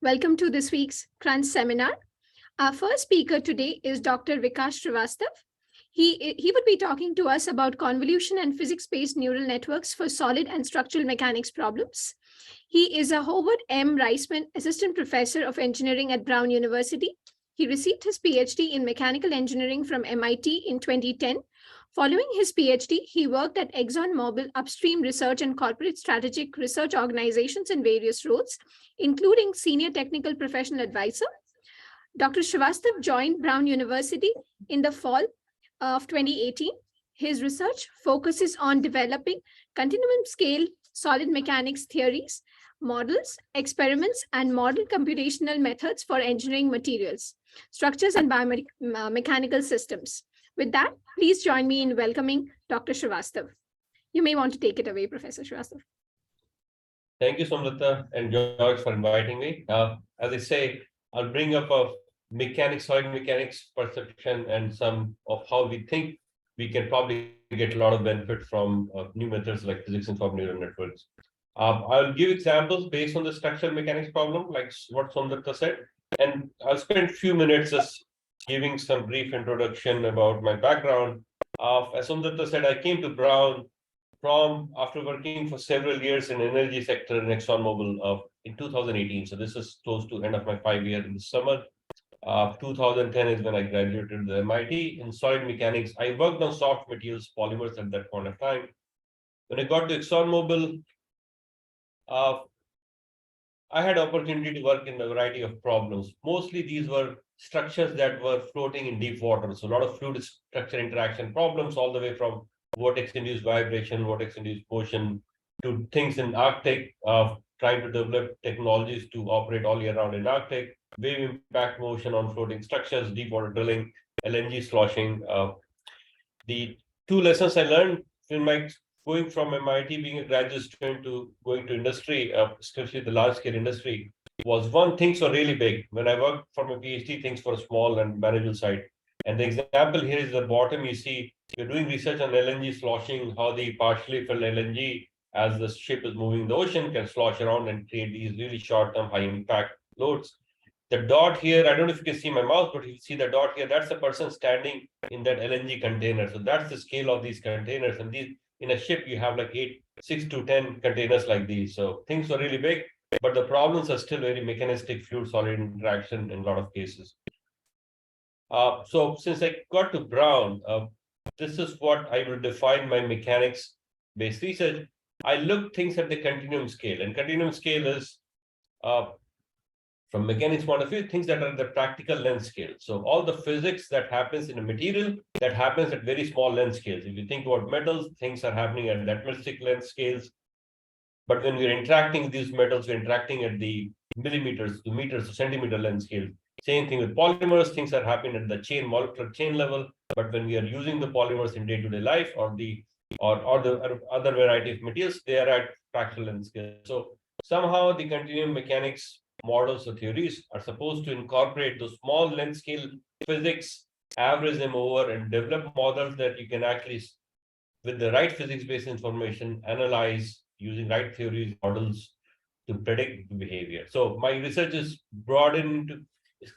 Welcome to this week's Crunch seminar. Our first speaker today is Dr. Vikas Srivastava. He would be talking to us about convolution and physics-based neural networks for solid and structural mechanics problems. He is a Howard M. Reisman Assistant Professor of Engineering at Brown University. He received his PhD in mechanical engineering from MIT in 2010. Following his PhD, he worked at ExxonMobil upstream research and corporate strategic research organizations in various roles, including senior technical professional advisor. Dr. Srivastava joined Brown University in the fall of 2018. His research focuses on developing continuum scale solid mechanics theories, models, experiments, and model computational methods for engineering materials, structures, and biomechanical systems. With that, please join me in welcoming Dr. Srivastava. You may want to take it away, Professor Srivastava. Thank you, Samrita and George, for inviting me. As I say, I'll bring up a solid mechanics perception and some of how we think we can probably get a lot of benefit from new methods like physics-informed neural networks. I'll give examples based on the structural mechanics problem, like what Samrita said, and I'll spend a few minutes just giving some brief introduction about my background. As Samrita said, I came to Brown after working for several years in energy sector in ExxonMobil in 2018. So this is close to end of my 5-year in the summer. 2010 is when I graduated the MIT in solid mechanics. I worked on soft materials, polymers at that point of time. When I got to ExxonMobil, I had opportunity to work in a variety of problems. Mostly these were structures that were floating in deep water. So a lot of fluid structure interaction problems, all the way from vortex-induced vibration, vortex-induced motion, to things in Arctic, trying to develop technologies to operate all year round in Arctic, wave impact motion on floating structures, deep water drilling, LNG sloshing. The two lessons I learned in my going from MIT, being a graduate student, to going to industry, especially the large-scale industry, was one, things were really big. When I worked for my PhD, things were small and manageable side. And the example here is the bottom. You see, we're doing research on LNG sloshing, how the partially filled LNG, as the ship is moving in the ocean, can slosh around and create these really short-term high-impact loads. The dot here, I don't know if you can see my mouse, but you see the dot here, that's the person standing in that LNG container. So that's the scale of these containers. And these, in a ship, you have like 6 to 10 containers like these. So things are really big, but the problems are still very mechanistic, fluid-solid interaction in a lot of cases. So since I got to Brown, this is what I will define my mechanics-based research. I look things at the continuum scale, and continuum scale is, from mechanics point of view, things that are at the practical length scale. So all the physics that happens in a material, that happens at very small length scales. If you think about metals, things are happening at atomistic length scales. But when we're interacting with these metals, we're interacting at the millimeters to meters to centimeter length scale. Same thing with polymers, things are happening at the molecular chain level. But when we are using the polymers in day-to-day life, or the other variety of materials, they are at fractional length scale. So somehow the continuum mechanics models or theories are supposed to incorporate those small length scale physics, average them over, and develop models that you can actually, with the right physics-based information, analyze using right theories, models to predict behavior. So my research is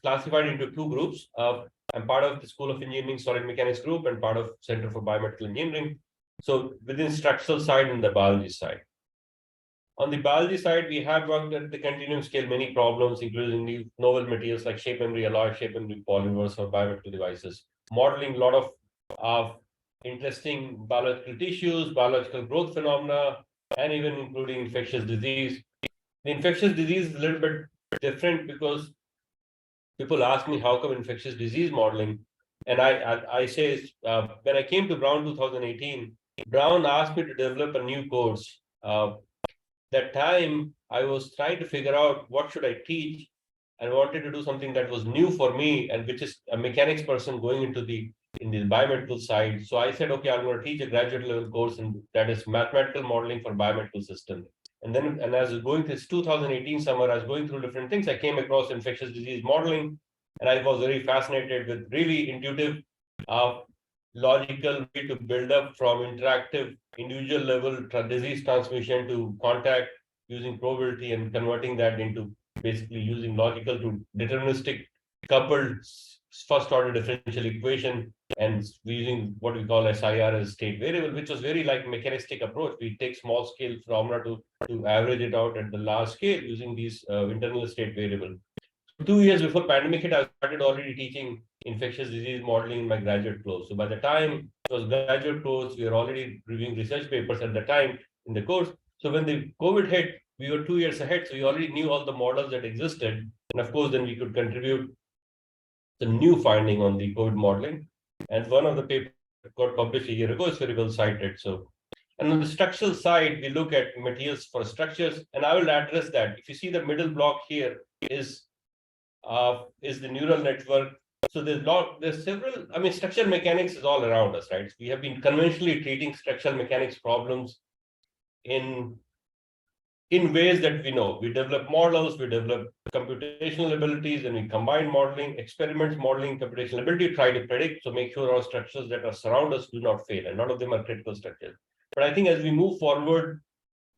classified into two groups. I'm part of the School of Engineering Solid Mechanics group and part of Center for Biomedical Engineering. So within structural side and the biology side. On the biology side, we have worked at the continuum scale many problems, including new novel materials like shape memory alloy, shape memory polymers, or biomedical devices, modeling a lot of interesting biological tissues, biological growth phenomena, and even including infectious disease. The infectious disease is a little bit different because people ask me, how come infectious disease modeling? And I say, when I came to Brown 2018, Brown asked me to develop a new course. That time, I was trying to figure out what should I teach, and wanted to do something that was new for me, and which is a mechanics person going into the biomedical side. So I said, okay, I'm going to teach a graduate level course, and that is mathematical modeling for biomedical systems. And as I was going this 2018 summer, I was going through different things. I came across infectious disease modeling, and I was very fascinated with really intuitive, logical way to build up from interactive individual level disease transmission to contact using probability and converting that into basically using logical to deterministic coupled first order differential equation, and using what we call SIR as state variable, which was very like mechanistic approach. We take small scale phenomena to average it out at the large scale using these internal state variable. 2 years before pandemic hit, I started already teaching infectious disease modeling in my graduate course. So by the time it was graduate course, we were already reviewing research papers at the time in the course. So when the COVID hit, we were 2 years ahead. So we already knew all the models that existed. And of course, then we could contribute the new finding on the COVID modeling. And one of the papers got published a year ago is very well cited. So, and on the structural side, we look at materials for structures, and I will address that. If you see the middle block here is the neural network. So there's several, I mean, structural mechanics is all around us, right? We have been conventionally treating structural mechanics problems in ways that we know. We develop models, we develop computational abilities, and we combine modeling, experiments, modeling, computational ability, try to predict, so make sure our structures that are surround us do not fail, and none of them are critical structures. But I think as we move forward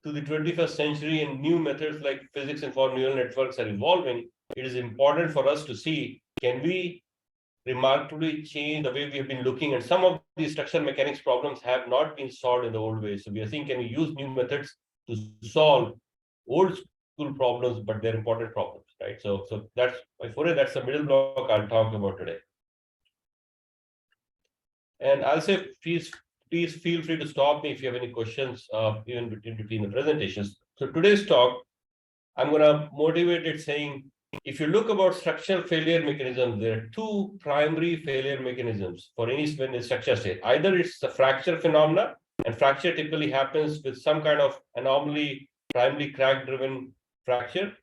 to the 21st century and new methods like physics-informed neural networks are evolving, it is important for us to see, can we remarkably change the way we have been looking? And some of these structural mechanics problems have not been solved in the old way. So we are saying, can we use new methods to solve old school problems, but they're important problems, right? So that's that's the middle block I'll talk about today. And I'll say, please feel free to stop me if you have any questions, even in between the presentations. So today's talk, I'm going to motivate it saying, if you look about structural failure mechanisms, there are two primary failure mechanisms for any structure state. Either it's the fracture phenomena, and fracture typically happens with some kind of anomaly, primarily crack-driven fracture.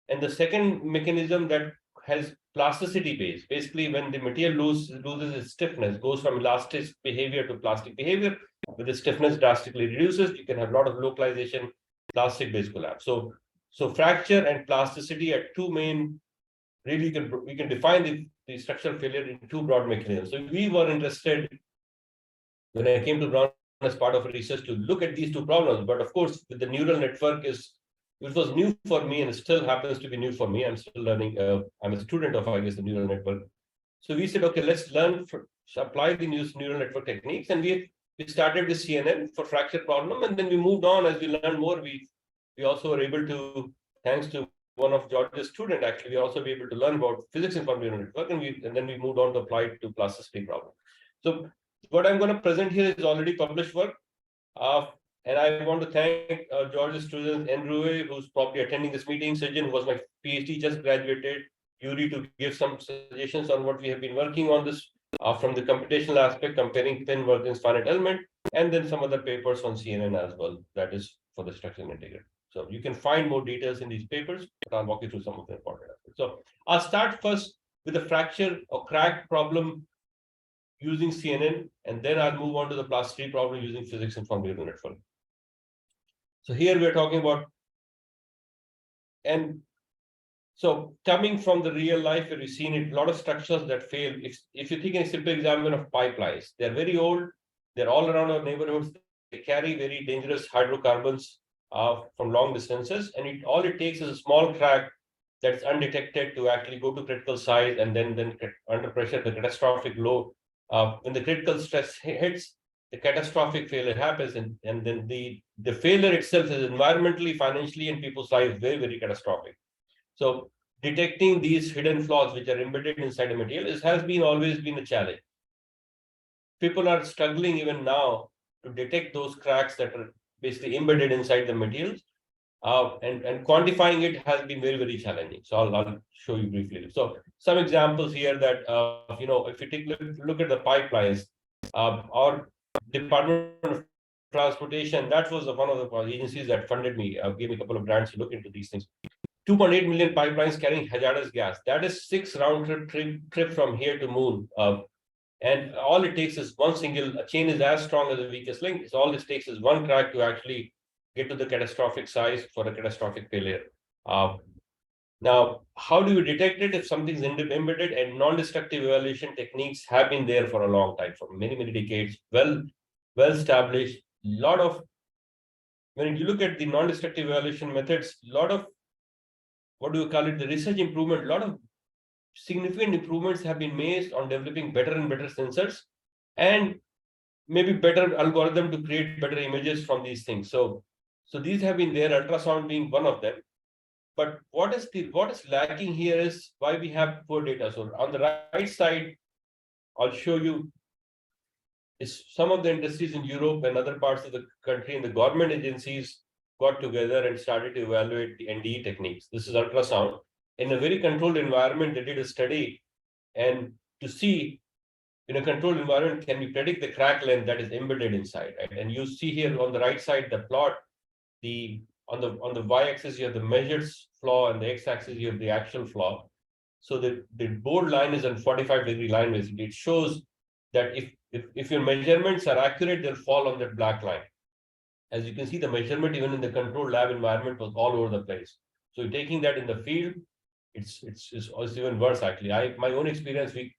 And the second mechanism that has plasticity base, basically when the material loses its stiffness, goes from elastic behavior to plastic behavior, with the stiffness drastically reduces, you can have a lot of localization, plastic base collapse. So fracture and plasticity are two main, really we can define the structural failure in two broad mechanisms. So we were interested, when I came to Brown as part of research, to look at these two problems. But of course, with the neural network it was new for me, and it still happens to be new for me. I'm still learning. I'm a student of, I guess, the neural network. So we said, okay, let's apply the new neural network techniques. And we started with CNN for fracture problem. And then we moved on as we learned more. We also were able to, thanks to one of George's students, actually, we also be able to learn about physics-informed neural network. And then we moved on to apply it to plasticity problem. So what I'm going to present here is already published work. And I want to thank George's student, Andrew, who's probably attending this meeting, Sajjan, who was my PhD, just graduated, Yuri, to give some suggestions on what we have been working on this from the computational aspect, comparing thin versions, finite element, and then some other papers on CNN as well, that is for the structural integrator. So you can find more details in these papers, but I'll walk you through some of the important aspects. So I'll start first with the fracture or crack problem using CNN, and then I'll move on to the plasticity problem using physics-informed neural network. So here we're talking about, and so coming from the real life where we've seen it, a lot of structures that fail. If you think in a simple example of pipelines, they're very old, they're all around our neighborhoods, they carry very dangerous hydrocarbons from long distances, and all it takes is a small crack that's undetected to actually go to critical size, and then under pressure, the catastrophic low. When the critical stress hits, the catastrophic failure happens, and then the failure itself is environmentally, financially, and people's lives very, very catastrophic. So detecting these hidden flaws which are embedded inside a material has always been a challenge. People are struggling even now to detect those cracks that are basically embedded inside the materials. And quantifying it has been very, very challenging. So I'll show you briefly. So some examples here that, if you look at the pipelines, our Department of Transportation, that was one of the agencies that funded me, gave me a couple of grants to look into these things. 2.8 million pipelines carrying hazardous gas. That is 6 round trip from here to moon. And all it takes is one single, a chain is as strong as the weakest link. So all it takes is one crack to actually get to the catastrophic size for a catastrophic failure. Now, how do you detect it if something's embedded? And non-destructive evaluation techniques have been there for a long time, for many, many decades, well established. When you look at the non-destructive evaluation methods, a lot of what do you call it, the research improvement, a lot of significant improvements have been made on developing better and better sensors and maybe better algorithm to create better images from these things. So these have been there, ultrasound being one of them. But what is lacking here is why we have poor data. So on the right side, I'll show you is some of the industries in Europe and other parts of the country and the government agencies got together and started to evaluate the NDE techniques. This is ultrasound. In a very controlled environment, they did a study and to see in a controlled environment, can we predict the crack length that is embedded inside, right? And you see here on the right side, the plot, on the y-axis, you have the measured flaw and the x-axis, you have the actual flaw. So the bold line is a 45-degree line, basically. It shows that if your measurements are accurate, they'll fall on that black line. As you can see, the measurement even in the controlled lab environment was all over the place. So taking that in the field, it's even worse actually. My own experience, we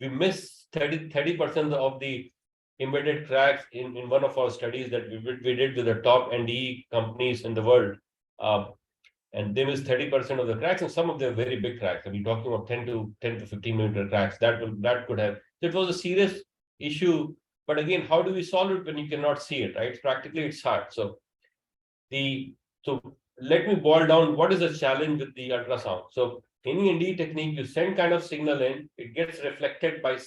missed 30% of the embedded cracks in one of our studies that we did with the top NDE companies in the world. And they missed 30% of the cracks, and some of them very big cracks. I mean, talking about 10 to 15 millimeter cracks. That could have. It was a serious issue. But again, how do we solve it when you cannot see it, right? Practically, it's hard. So let me boil down what is the challenge with the ultrasound. So any NDE technique, you send kind of signal in, it gets reflected by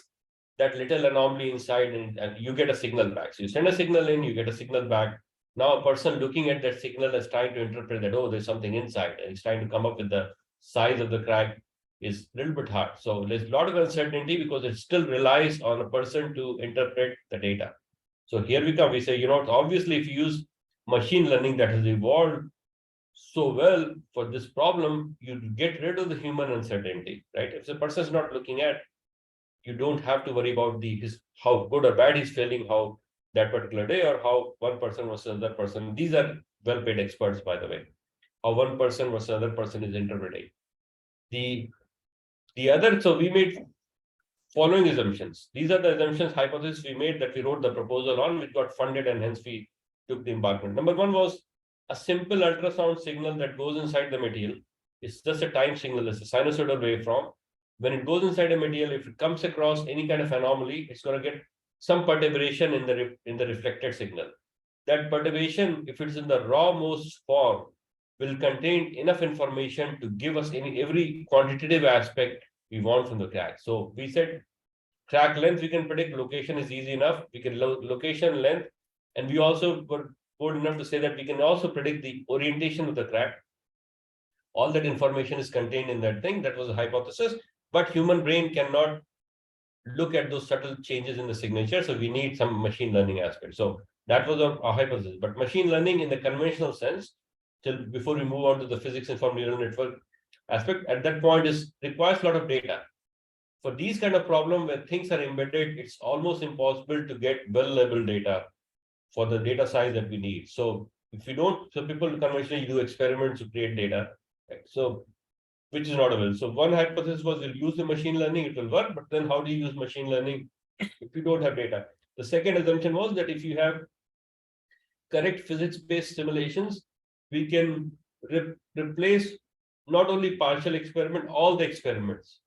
that little anomaly inside, and you get a signal back. So you send a signal in, you get a signal back. Now a person looking at that signal is trying to interpret that, oh, there's something inside, and he's trying to come up with the size of the crack is a little bit hard. So there's a lot of uncertainty because it still relies on a person to interpret the data. So here we come, we say, obviously if you use machine learning that has evolved so well for this problem, you get rid of the human uncertainty, right? If the person is not looking at, you don't have to worry about how good or bad he's feeling, how that particular day, or how one person versus another person. These are well-paid experts, by the way. How one person versus another person is interpreting. So we made following assumptions. These are the assumptions, hypotheses we made that we wrote the proposal on, which got funded, and hence we took the embarkment. Number one was a simple ultrasound signal that goes inside the material. It's just a time signal, it's a sinusoidal waveform. When it goes inside a material, if it comes across any kind of anomaly, it's going to get some perturbation in the reflected signal. That perturbation, if it's in the rawmost form, will contain enough information to give us every quantitative aspect we want from the crack. So we said crack length we can predict, location is easy enough. We can location, length, and we also were bold enough to say that we can also predict the orientation of the crack. All that information is contained in that thing. That was a hypothesis, but human brain cannot look at those subtle changes in the signature. So we need some machine learning aspect. So that was a hypothesis. But machine learning in the conventional sense, till before we move on to the physics informed neural network aspect, at that point requires a lot of data. For these kind of problem where things are embedded, it's almost impossible to get well-labeled data for the data size that we need. So if you don't, so people conventionally do experiments to create data. Right? So which is not available. So one hypothesis was you'll use the machine learning, it will work, but then how do you use machine learning if you don't have data? The second assumption was that if you have correct physics-based simulations, we can replace not only partial experiment, all the experiments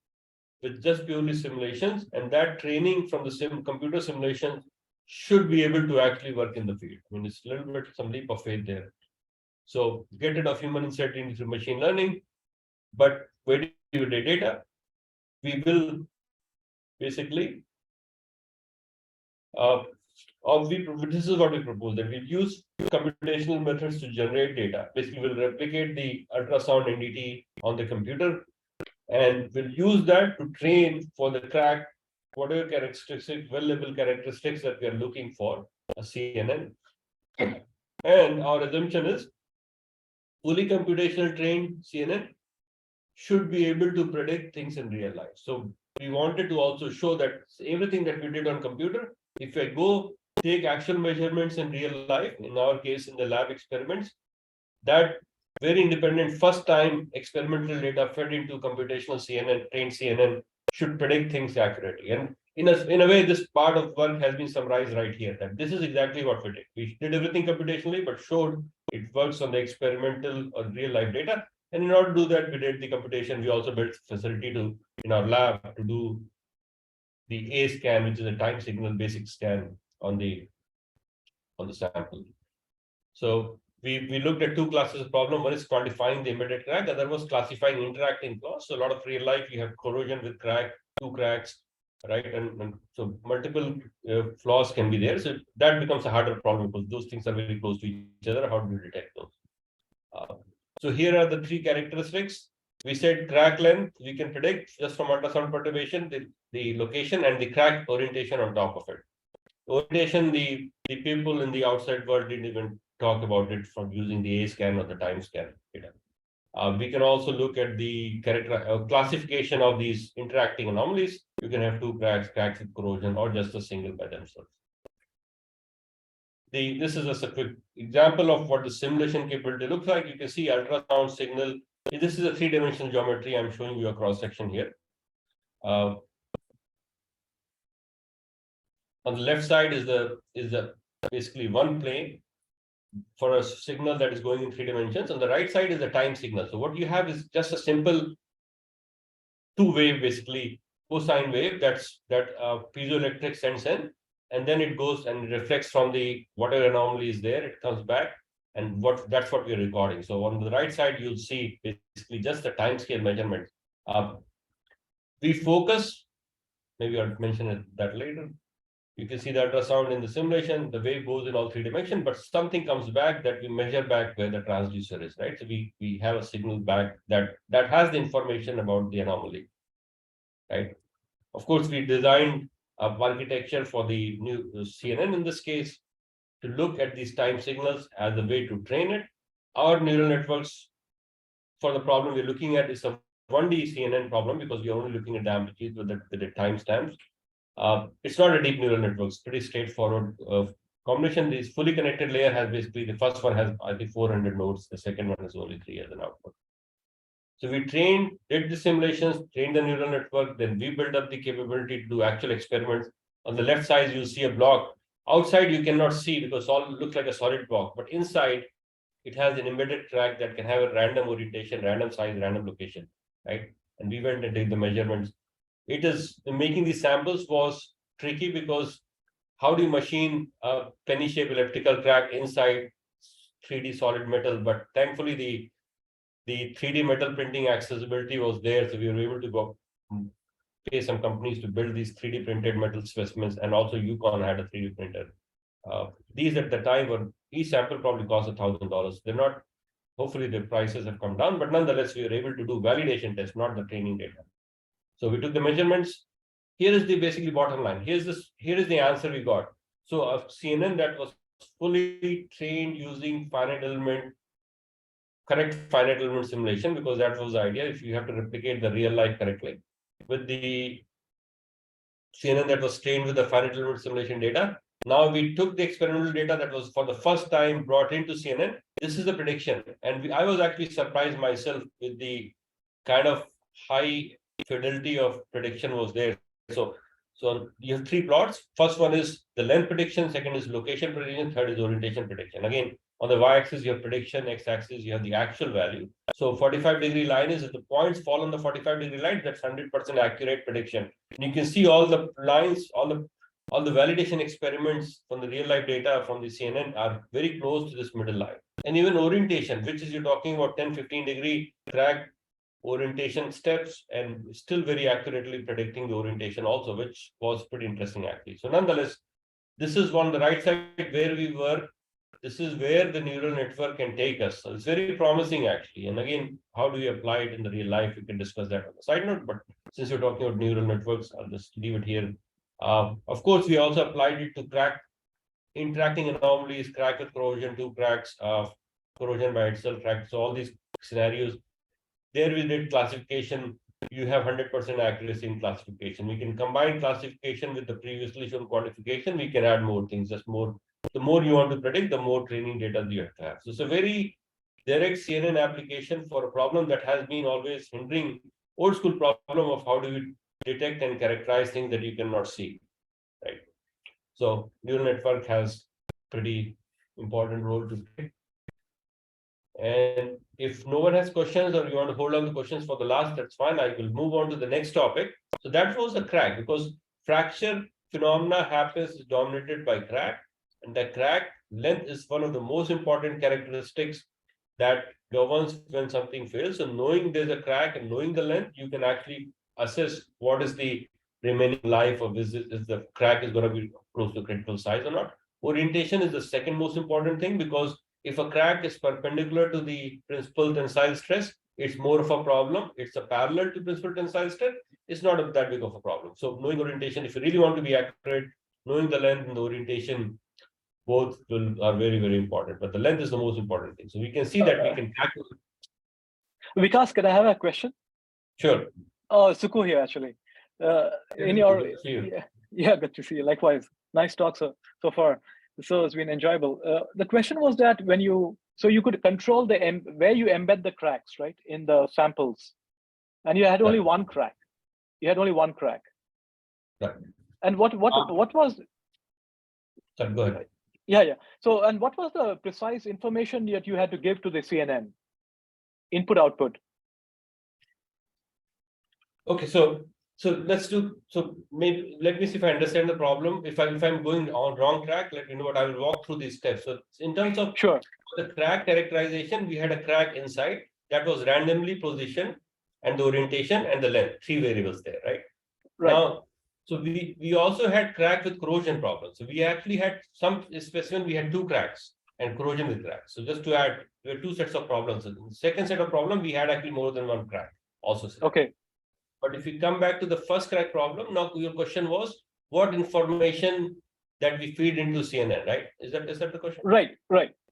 with just purely simulations, and that training from the computer simulation should be able to actually work in the field. I mean, it's a little bit some leap of faith there. So get rid of human uncertainty through machine learning, but where do you get data? We will basically, this is what we propose, that we'll use computational methods to generate data. Basically, we'll replicate the ultrasound NDT on the computer, and we'll use that to train for the crack, whatever characteristics, well-labeled characteristics that we are looking for, a CNN. And our assumption is fully computational trained CNN should be able to predict things in real life. So we wanted to also show that everything that we did on computer, if I go take actual measurements in real life, in our case in the lab experiments, that very independent first time experimental data fed into computational CNN, trained CNN, should predict things accurately. And in a way, this part of work has been summarized right here, that this is exactly what we did. We did everything computationally, but showed it works on the experimental or real life data. And in order to do that, we did the computation. We also built facility in our lab to do the A scan, which is a time signal basic scan on the sample. So we looked at two classes of problem. One is quantifying the embedded crack. The other was classifying interacting flaws. So a lot of real life, you have corrosion with crack, two cracks, right? And so multiple flaws can be there. So that becomes a harder problem because those things are very close to each other. How do you detect those? So here are the three characteristics. We said crack length, we can predict just from ultrasound perturbation, the location and the crack orientation on top of it. Orientation, the people in the outside world didn't even talk about it from using the A scan or the time scan data. We can also look at the classification of these interacting anomalies. You can have two cracks with corrosion, or just a single by themselves. This is a quick example of what the simulation capability looks like. You can see ultrasound signal. This is a three-dimensional geometry. I'm showing you a cross section here. On the left side is the basically one plane for a signal that is going in 3 dimensions. On the right side is the time signal. So what you have is just a simple two-wave, basically cosine wave that piezoelectric sends in, and then it goes and reflects from the whatever anomaly is there. It comes back, and that's what we're recording. So on the right side, you'll see basically just the time scale measurement. We focus. Maybe I'll mention that later. You can see the ultrasound in the simulation, the wave goes in all 3 dimensions, but something comes back that we measure back where the transducer is, right? So we have a signal back that has the information about the anomaly, right? Of course, we designed a architecture for the new CNN in this case to look at these time signals as a way to train it. Our neural networks for the problem we're looking at is a 1D CNN problem because we're only looking at the amplitude with the timestamps. It's not a deep neural network. It's pretty straightforward combination. This fully connected layer has basically, the first one has, I think, 400 nodes. The second one is only 3 as an output. So we did the simulations, trained the neural network, then we built up the capability to do actual experiments. On the left side, you'll see a block. Outside, you cannot see because all looks like a solid block, but inside, it has an embedded track that can have a random orientation, random size, random location, right? And we went and did the measurements. Making these samples was tricky because how do you machine a penny-shaped elliptical crack inside 3D solid metal? But thankfully, the 3D metal printing accessibility was there, so we were able to go pay some companies to build these 3D printed metal specimens, and also Yukon had a 3D printer. These at the time were, each sample probably cost $1,000. They're not, hopefully the prices have come down, but nonetheless, we were able to do validation tests, not the training data. So we took the measurements. Here is the basically bottom line. Here is the answer we got. So a CNN that was fully trained using correct finite element simulation, because that was the idea. If you have to replicate the real life correctly, with the CNN that was trained with the finite element simulation data. Now we took the experimental data that was for the first time brought into CNN. This is the prediction, and I was actually surprised myself with the kind of high fidelity of prediction was there. So you have 3 plots. First one is the length prediction, second is location prediction, third is orientation prediction. Again, on the y-axis you have prediction, x-axis you have the actual value. So 45-degree line is if the points fall on the 45-degree line, that's 100% accurate prediction. And you can see all the lines, all the validation experiments from the real life data from the CNN are very close to this middle line. And even orientation, which is you're talking about 10-15-degree crack orientation steps, and still very accurately predicting the orientation also, which was pretty interesting actually. So nonetheless, this is on the right side where we were. This is where the neural network can take us. So it's very promising actually. And again, how do we apply it in the real life? We can discuss that on the side note, but since you're talking about neural networks, I'll just leave it here. Of course, we also applied it to crack interacting anomalies, crack with corrosion, 2 cracks, corrosion by itself, crack. So all these scenarios, there we did classification. You have 100% accuracy in classification. We can combine classification with the previously shown quantification. We can add more things, just more. The more you want to predict, the more training data you have to have. So it's a very direct CNN application for a problem that has been always hindering old school problem of how do you detect and characterize things that you cannot see, right? So neural network has pretty important role to play. And if no one has questions or you want to hold on the questions for the last, that's fine. I will move on to the next topic. So that was the crack, because fracture phenomena happens is dominated by crack, and the crack length is one of the most important characteristics that governs when something fails. So knowing there's a crack and knowing the length, you can actually assess what is the remaining life of this, is the crack is going to be close to critical size or not. Orientation is the second most important thing, because if a crack is perpendicular to the principal tensile stress, it's more of a problem. It's a parallel to principal tensile stress, it's not that big of a problem. So knowing orientation, if you really want to be accurate, knowing the length and the orientation both are very, very important. But the length is the most important thing. So we can see that we can tackle. Vikas, can I have a question? Sure. Oh, Suku here actually. In your Good to see you. yeah, good to see you. Likewise, nice talk so far. So it's been enjoyable. The question was that when you could control the where you embed the cracks, right, in the samples, and you had only one crack. You had only one crack. Right. And what was? Sorry, go ahead. Yeah. So, and what was the precise information that you had to give to the CNN? Input output. Okay, so let's do, so maybe let me see if I understand the problem. If I'm going on wrong track, let me know what I will walk through these steps. So in terms of sure, the crack characterization, we had a crack inside that was randomly positioned, and the orientation and the length, three variables there, right? Now, so we also had crack with corrosion problems. So we actually had some specimen, we had two cracks and corrosion with cracks. So just to add, there were two sets of problems. In the second set of problem, we had actually more than one crack also. Okay. But if we come back to the first crack problem, now your question was what information that we feed into CNN, right? Is that the question? Right.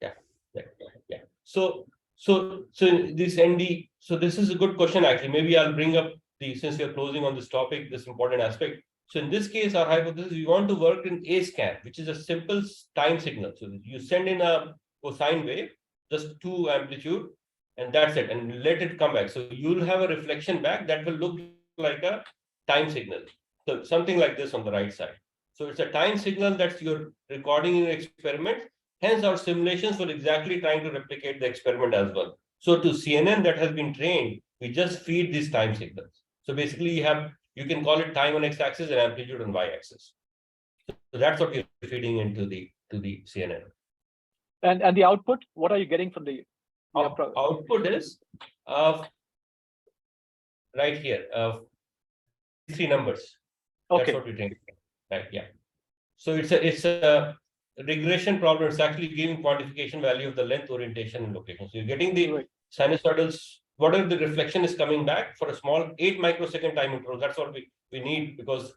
Yeah. So this ND, so this is a good question actually. Maybe I'll bring up since we are closing on this topic, this important aspect. So in this case, our hypothesis, we want to work in A scan, which is a simple time signal. So you send in a cosine wave, just 2 amplitude, and that's it, and let it come back. So you'll have a reflection back that will look like a time signal. So something like this on the right side. So it's a time signal that you're recording in an experiment. Hence, our simulations were exactly trying to replicate the experiment as well. So to CNN that has been trained, we just feed these time signals. So basically, you can call it time on x-axis and amplitude on y-axis. So that's what we're feeding into the CNN. And the output, what are you getting from the output is right here, three numbers. Okay. That's what we think. Right, yeah. So it's a regression problem. It's actually giving quantification value of the length, orientation, and location. So you're getting the sinusoidals, whatever the reflection is coming back for a small 8 microsecond time interval. That's what we need, because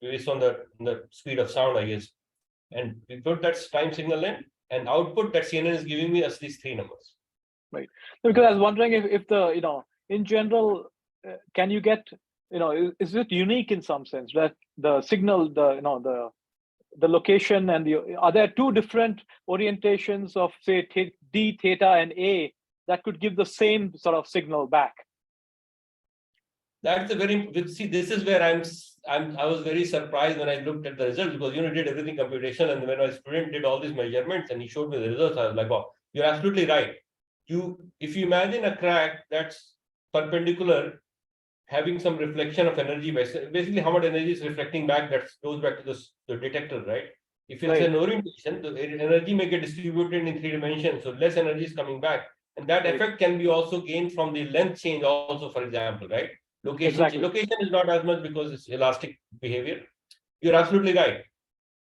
based on the speed of sound, I guess. And we put that time signal in, and output that CNN is giving me as these three numbers. Right. Because I was wondering if the, in general, can you get, is it unique in some sense that the signal, the location and are there two different orientations of, say, D, theta, and A that could give the same sort of signal back? That's a see, this is where I was very surprised when I looked at the results, because did everything computational, and when my student did all these measurements and he showed me the results, I was like, wow, you're absolutely right. If you imagine a crack that's perpendicular, having some reflection of energy, basically how much energy is reflecting back, that goes back to the detector, right? If it's an orientation, the energy may get distributed in 3 dimensions, so less energy is coming back. And that effect can be also gained from the length change also, for example, right? Location is not as much because it's elastic behavior. You're absolutely right.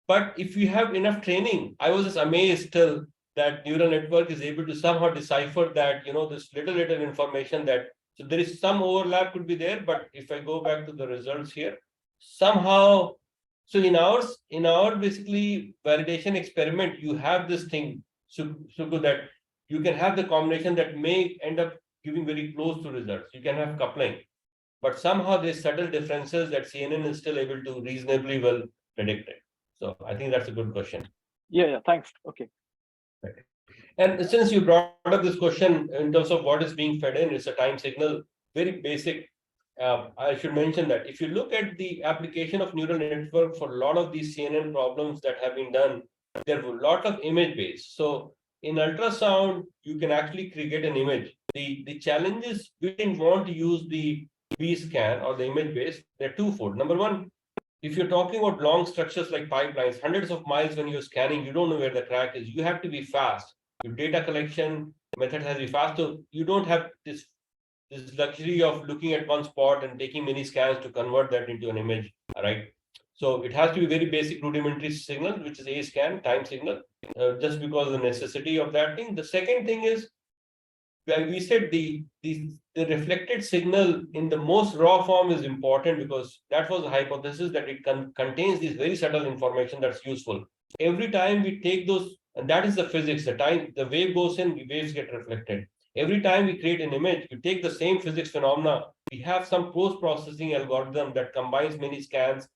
But if you have enough training, I was just amazed till that neural network is able to somehow decipher that, this little information that, so there is some overlap could be there, but if I go back to the results here, somehow, so in our basically validation experiment, you have this thing, so that you can have the combination that may end up giving very close to results. You can have coupling, but somehow there's subtle differences that CNN is still able to reasonably well predict it. So I think that's a good question. Yeah, thanks. Okay. Right. And since you brought up this question in terms of what is being fed in, it's a time signal, very basic. I should mention that if you look at the application of neural network for a lot of these CNN problems that have been done, there were a lot of image based. So in ultrasound, you can actually create an image. The challenge is we didn't want to use the B scan or the image based. They're twofold. Number one, if you're talking about long structures like pipelines, hundreds of miles when you're scanning, you don't know where the crack is. You have to be fast. Your data collection method has to be fast. So you don't have this luxury of looking at one spot and taking many scans to convert that into an image, right? So it has to be very basic rudimentary signal, which is a scan time signal, just because of the necessity of that thing. The second thing is, we said the reflected signal in the most raw form is important because that was the hypothesis that it contains this very subtle information that's useful. Every time we take those, and that is the physics, the time the wave goes in, waves get reflected. Every time we create an image, you take the same physics phenomena, we have some post-processing algorithm that combines many scans,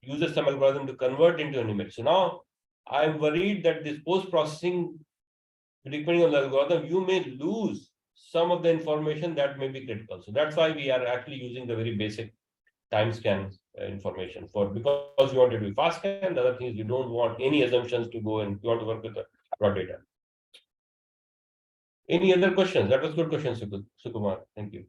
uses some algorithm to convert into an image. So now I'm worried that this post-processing, depending on the algorithm, you may lose some of the information that may be critical. So that's why we are actually using the very basic time scan information for, because you want to do fast scan. The other thing is you don't want any assumptions to go and you want to work with the raw data. Any other questions? That was good question, Sukumar. Thank you.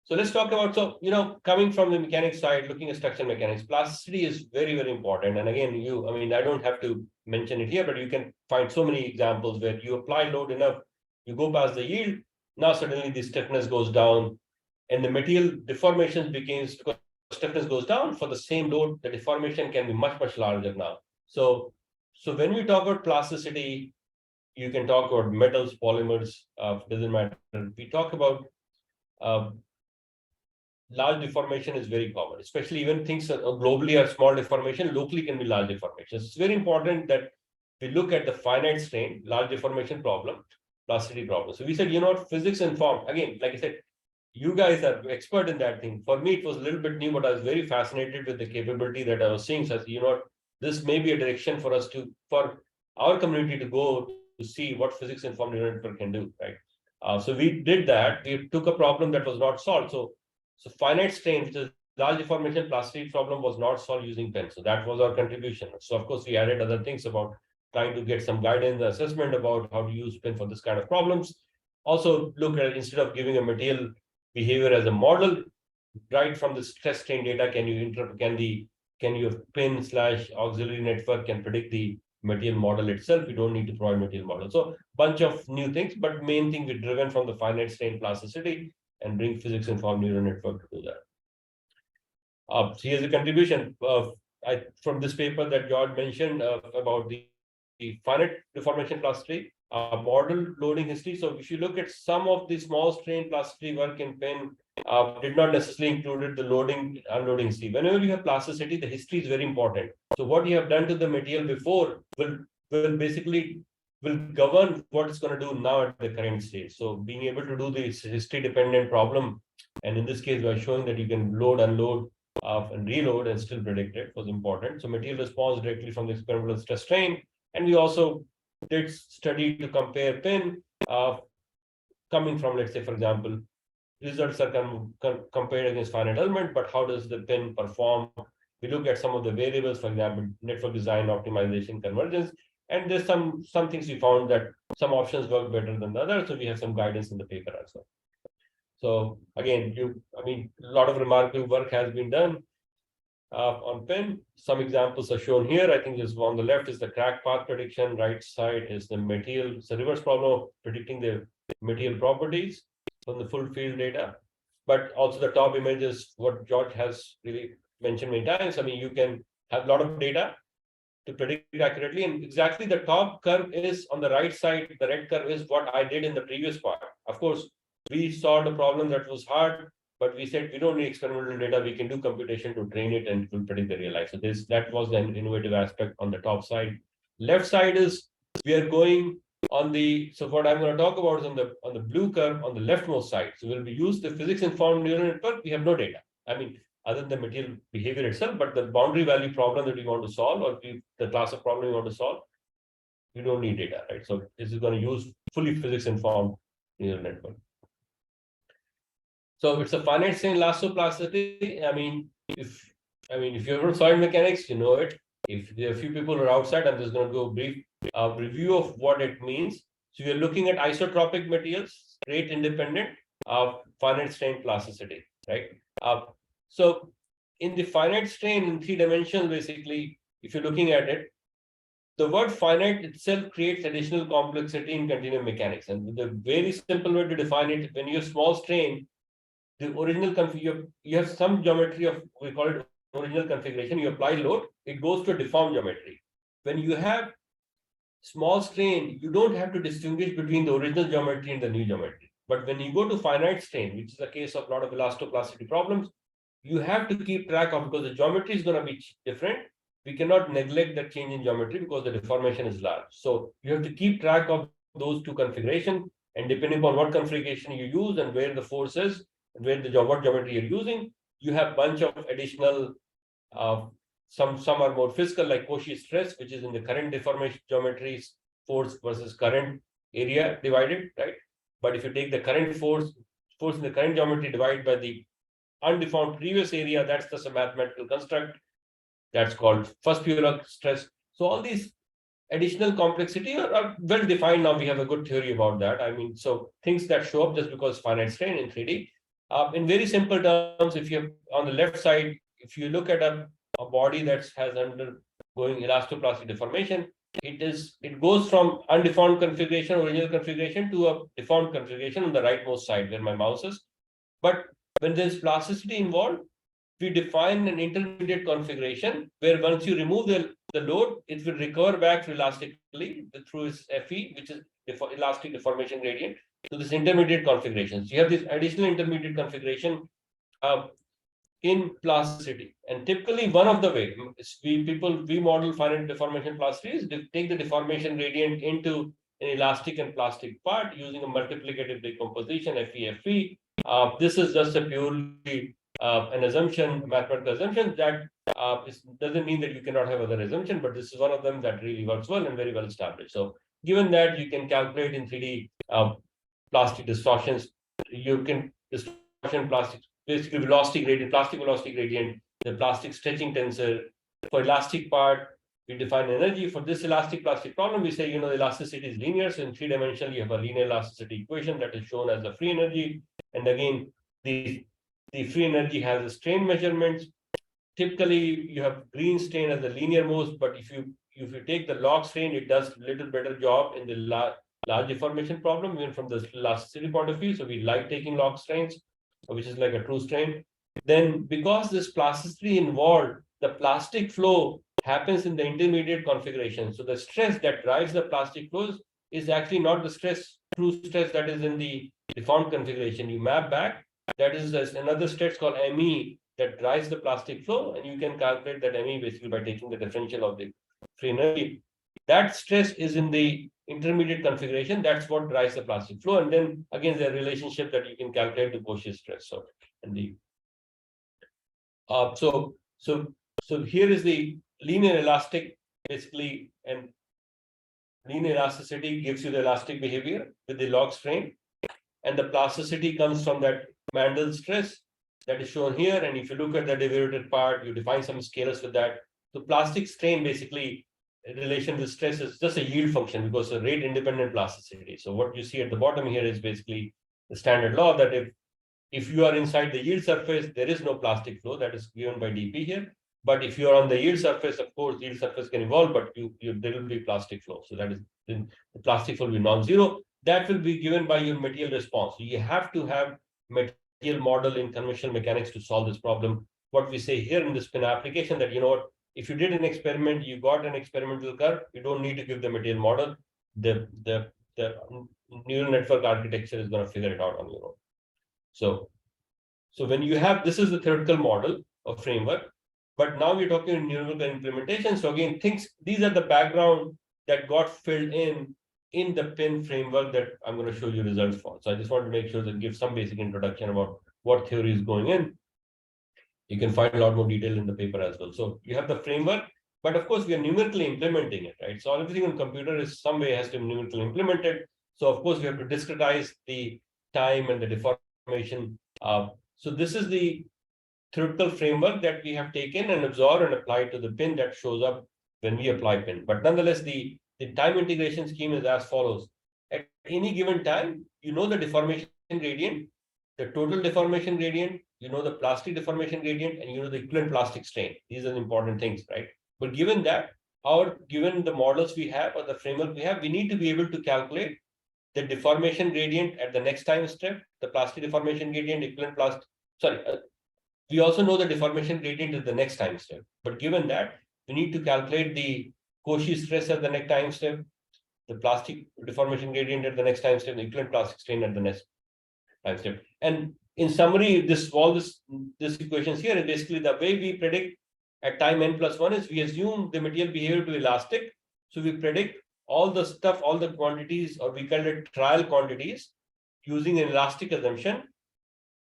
So let's talk about, so, coming from the mechanics side, looking at structural mechanics, plasticity is very, very important. And again, I don't have to mention it here, but you can find so many examples where you apply load enough, you go past the yield, now suddenly the stiffness goes down and the material deformation becomes, because stiffness goes down for the same load, the deformation can be much, much larger now. So when we talk about plasticity, you can talk about metals, polymers, doesn't matter. We talk about large deformation is very common, especially even things globally are small deformation, locally can be large deformations. It's very important that we look at the finite strain, large deformation problem, plasticity problem. So we said, physics informed. Again, like I said, you guys are expert in that thing. For me, it was a little bit new, but I was very fascinated with the capability that I was seeing. So, this may be a direction for us for our community to go to see what physics informed neural network can do, right? So we did that. We took a problem that was not solved. So finite strain, which is large deformation plasticity problem, was not solved using PEN. So that was our contribution. So of course, we added other things about trying to get some guidance, assessment about how to use PEN for this kind of problems. Also look at, instead of giving a material behavior as a model, right from the stress strain data, can you have PIN/auxiliary network can predict the material model itself? You don't need to provide material model. So bunch of new things, but main thing we're driven from the finite strain plasticity and bring physics informed neural network to do that. So here's a contribution from this paper that George mentioned about the finite deformation plasticity, model loading history. So if you look at some of the small strain plasticity work in PEN, did not necessarily included the loading, unloading history. Whenever you have plasticity, the history is very important. So what you have done to the material before will govern what it's going to do now at the current stage. So being able to do this history dependent problem, and in this case, by showing that you can load, unload, and reload and still predict it, was important. So material response directly from the experimental stress strain. And we also did study to compare PIN coming from, let's say, for example, results are compared against finite element, but how does the PIN perform? We look at some of the variables, for example, network design, optimization, convergence, and there's some things we found that some options work better than the others. So we have some guidance in the paper also. So again, a lot of remarkable work has been done on PIN. Some examples are shown here. I think this on the left is the crack path prediction. Right side is the material. It's a reverse problem of predicting the material properties from the full field data. But also the top image is what George has really mentioned many times. You can have a lot of data to predict accurately. And exactly the top curve is on the right side. The red curve is what I did in the previous part. Of course, we solved a problem that was hard, but we said we don't need experimental data. We can do computation to train it and it will predict the real life. So that was an innovative aspect on the top side. Left side is we are going on the, so what I'm going to talk about is on the blue curve on the leftmost side. So we'll use the physics informed neural network. We have no data. Other than the material behavior itself, but the boundary value problem that we want to solve, or the class of problem we want to solve, we don't need data, right? So this is going to use fully physics informed neural network. So it's a finite strain lasso plasticity. If you're from solid mechanics, you know it. If there are a few people who are outside, I'm just going to do a brief review of what it means. So you're looking at isotropic materials, rate independent of finite strain plasticity, right? So in the finite strain in 3 dimensions, basically, if you're looking at it, the word finite itself creates additional complexity in continuum mechanics. And the very simple way to define it, when you have small strain, the original you have some geometry of, we call it original configuration. You apply load, it goes to a deformed geometry. When you have small strain, you don't have to distinguish between the original geometry and the new geometry. But when you go to finite strain, which is the case of a lot of elastoplasticity problems, you have to keep track of, because the geometry is going to be different. We cannot neglect the change in geometry because the deformation is large. So you have to keep track of those two configurations, and depending upon what configuration you use and where the force is and where what geometry you're using, you have bunch of additional some are more physical, like Cauchy stress, which is in the current deformation geometries, force versus current area divided, right? But if you take the current force in the current geometry divided by the undeformed previous area, that's just a mathematical construct. That's called first Pure stress. So all these additional complexity are well defined now. We have a good theory about that. I mean, so things that show up just because finite strain in 3D. In very simple terms, if you on the left side, if you look at a body that has undergoing elastoplastic deformation, it goes from undeformed configuration, original configuration, to a deformed configuration on the rightmost side where my mouse is. But when there's plasticity involved, we define an intermediate configuration where once you remove the load, it will recover back elastically through its FE, which is elastic deformation gradient, to this intermediate configuration. So you have this additional intermediate configuration in plasticity. And typically one of the way we model finite deformation plasticity is to take the deformation gradient into an elastic and plastic part using a multiplicative decomposition, FE. This is just a purely an assumption, mathematical assumption that doesn't mean that you cannot have other assumption, but this is one of them that really works well and very well established. So given that you can calculate in 3D plastic distortions, you can distortion plastic, basically velocity gradient, plastic velocity gradient, the plastic stretching tensor. For elastic part, we define energy. For this elastic plastic problem, we say, the elasticity is linear. So in 3 dimensional, you have a linear elasticity equation that is shown as the free energy. And again, the free energy has a strain measurements. Typically, you have green strain as the linear most, but if you take the log strain, it does a little better job in the large deformation problem, even from the elasticity point of view. So we like taking log strains, which is like a true strain. Then because this plasticity involved, the plastic flow happens in the intermediate configuration. So the stress that drives the plastic flows is actually not the true stress that is in the deformed configuration. You map back, that is another stress called ME that drives the plastic flow, and you can calculate that ME basically by taking the differential of the free energy. That stress is in the intermediate configuration. That's what drives the plastic flow. And then again, the relationship that you can calculate the Cauchy stress. So, and the so here is the linear elastic, basically, and linear elasticity gives you the elastic behavior with the log strain, and the plasticity comes from that Mandel stress that is shown here. And if you look at the derivative part, you define some scalars with that. So plastic strain, basically, in relation to stress, is just a yield function because it's a rate independent plasticity. So what you see at the bottom here is basically the standard law that if you are inside the yield surface, there is no plastic flow that is given by dP here. But if you are on the yield surface, of course, yield surface can evolve, but there will be plastic flow. So that is, the plastic flow will be non-zero. That will be given by your material response. So you have to have material model in conventional mechanics to solve this problem. What we say here in the spin application, that if you did an experiment, you got an experimental curve, you don't need to give the material model. The neural network architecture is going to figure it out on your own. So when you have, this is the theoretical model of framework, but now we're talking numerical implementation. So again, these are the background that got filled in the PIN framework that I'm going to show you results for. So I just want to make sure that give some basic introduction about what theory is going in. You can find a lot more detail in the paper as well. So you have the framework, but of course we are numerically implementing it, right? So everything on computer is some way has to be numerically implemented. So of course we have to discretize the time and the deformation. So this is the theoretical framework that we have taken and absorbed and applied to the PIN that shows up when we apply pin. But nonetheless, the time integration scheme is as follows. At any given time, you know the deformation gradient, the total deformation gradient, you know the plastic deformation gradient, and you know the equivalent plastic strain. These are the important things, right? But given that, given the models we have or the framework we have, we need to be able to calculate the deformation gradient at the next time step, the plastic deformation gradient, equivalent plastic. We also know the deformation gradient at the next time step. But given that, we need to calculate the Cauchy stress at the next time step, the plastic deformation gradient at the next time step, the equivalent plastic strain at the next time step. And in summary, this equations here is basically the way we predict at time n+1 is we assume the material behavior to be elastic. So we predict all the stuff, all the quantities, or we call it trial quantities, using an elastic assumption.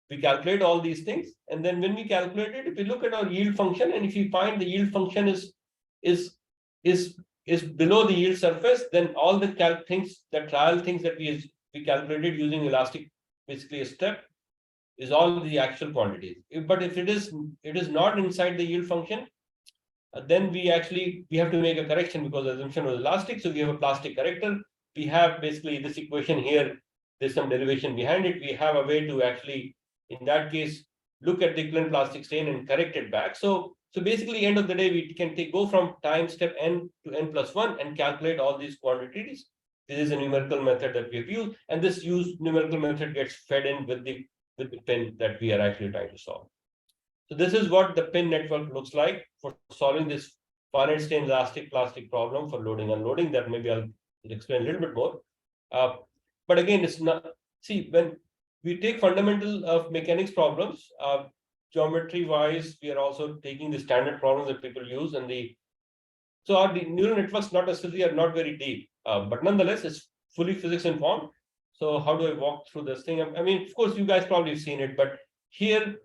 We calculate all these things, and then when we calculate it, if we look at our yield function, and if we find the yield function is below the yield surface, then all the trial things that we calculated using elastic, basically a step, is all the actual quantities. But if it is not inside the yield function, then we have to make a correction because the assumption was elastic. So we have a plastic corrector. We have basically this equation here. There's some derivation behind it. We have a way to actually, in that case, look at the equivalent plastic strain and correct it back. So basically, end of the day, we can go from time step n to n+1 and calculate all these quantities. This is a numerical method that we have used, and this numerical method gets fed in with the pin that we are actually trying to solve. So this is what the pin network looks like for solving this finite strain elastic plastic problem for loading and unloading. That maybe I'll explain a little bit more. But again, it's not. See, when we take fundamental of mechanics problems, geometry wise, we are also taking the standard problems that people use, and the neural networks not necessarily are not very deep, but nonetheless, it's fully physics informed. So how do I walk through this thing? I mean, of course, you guys probably have seen it, but here,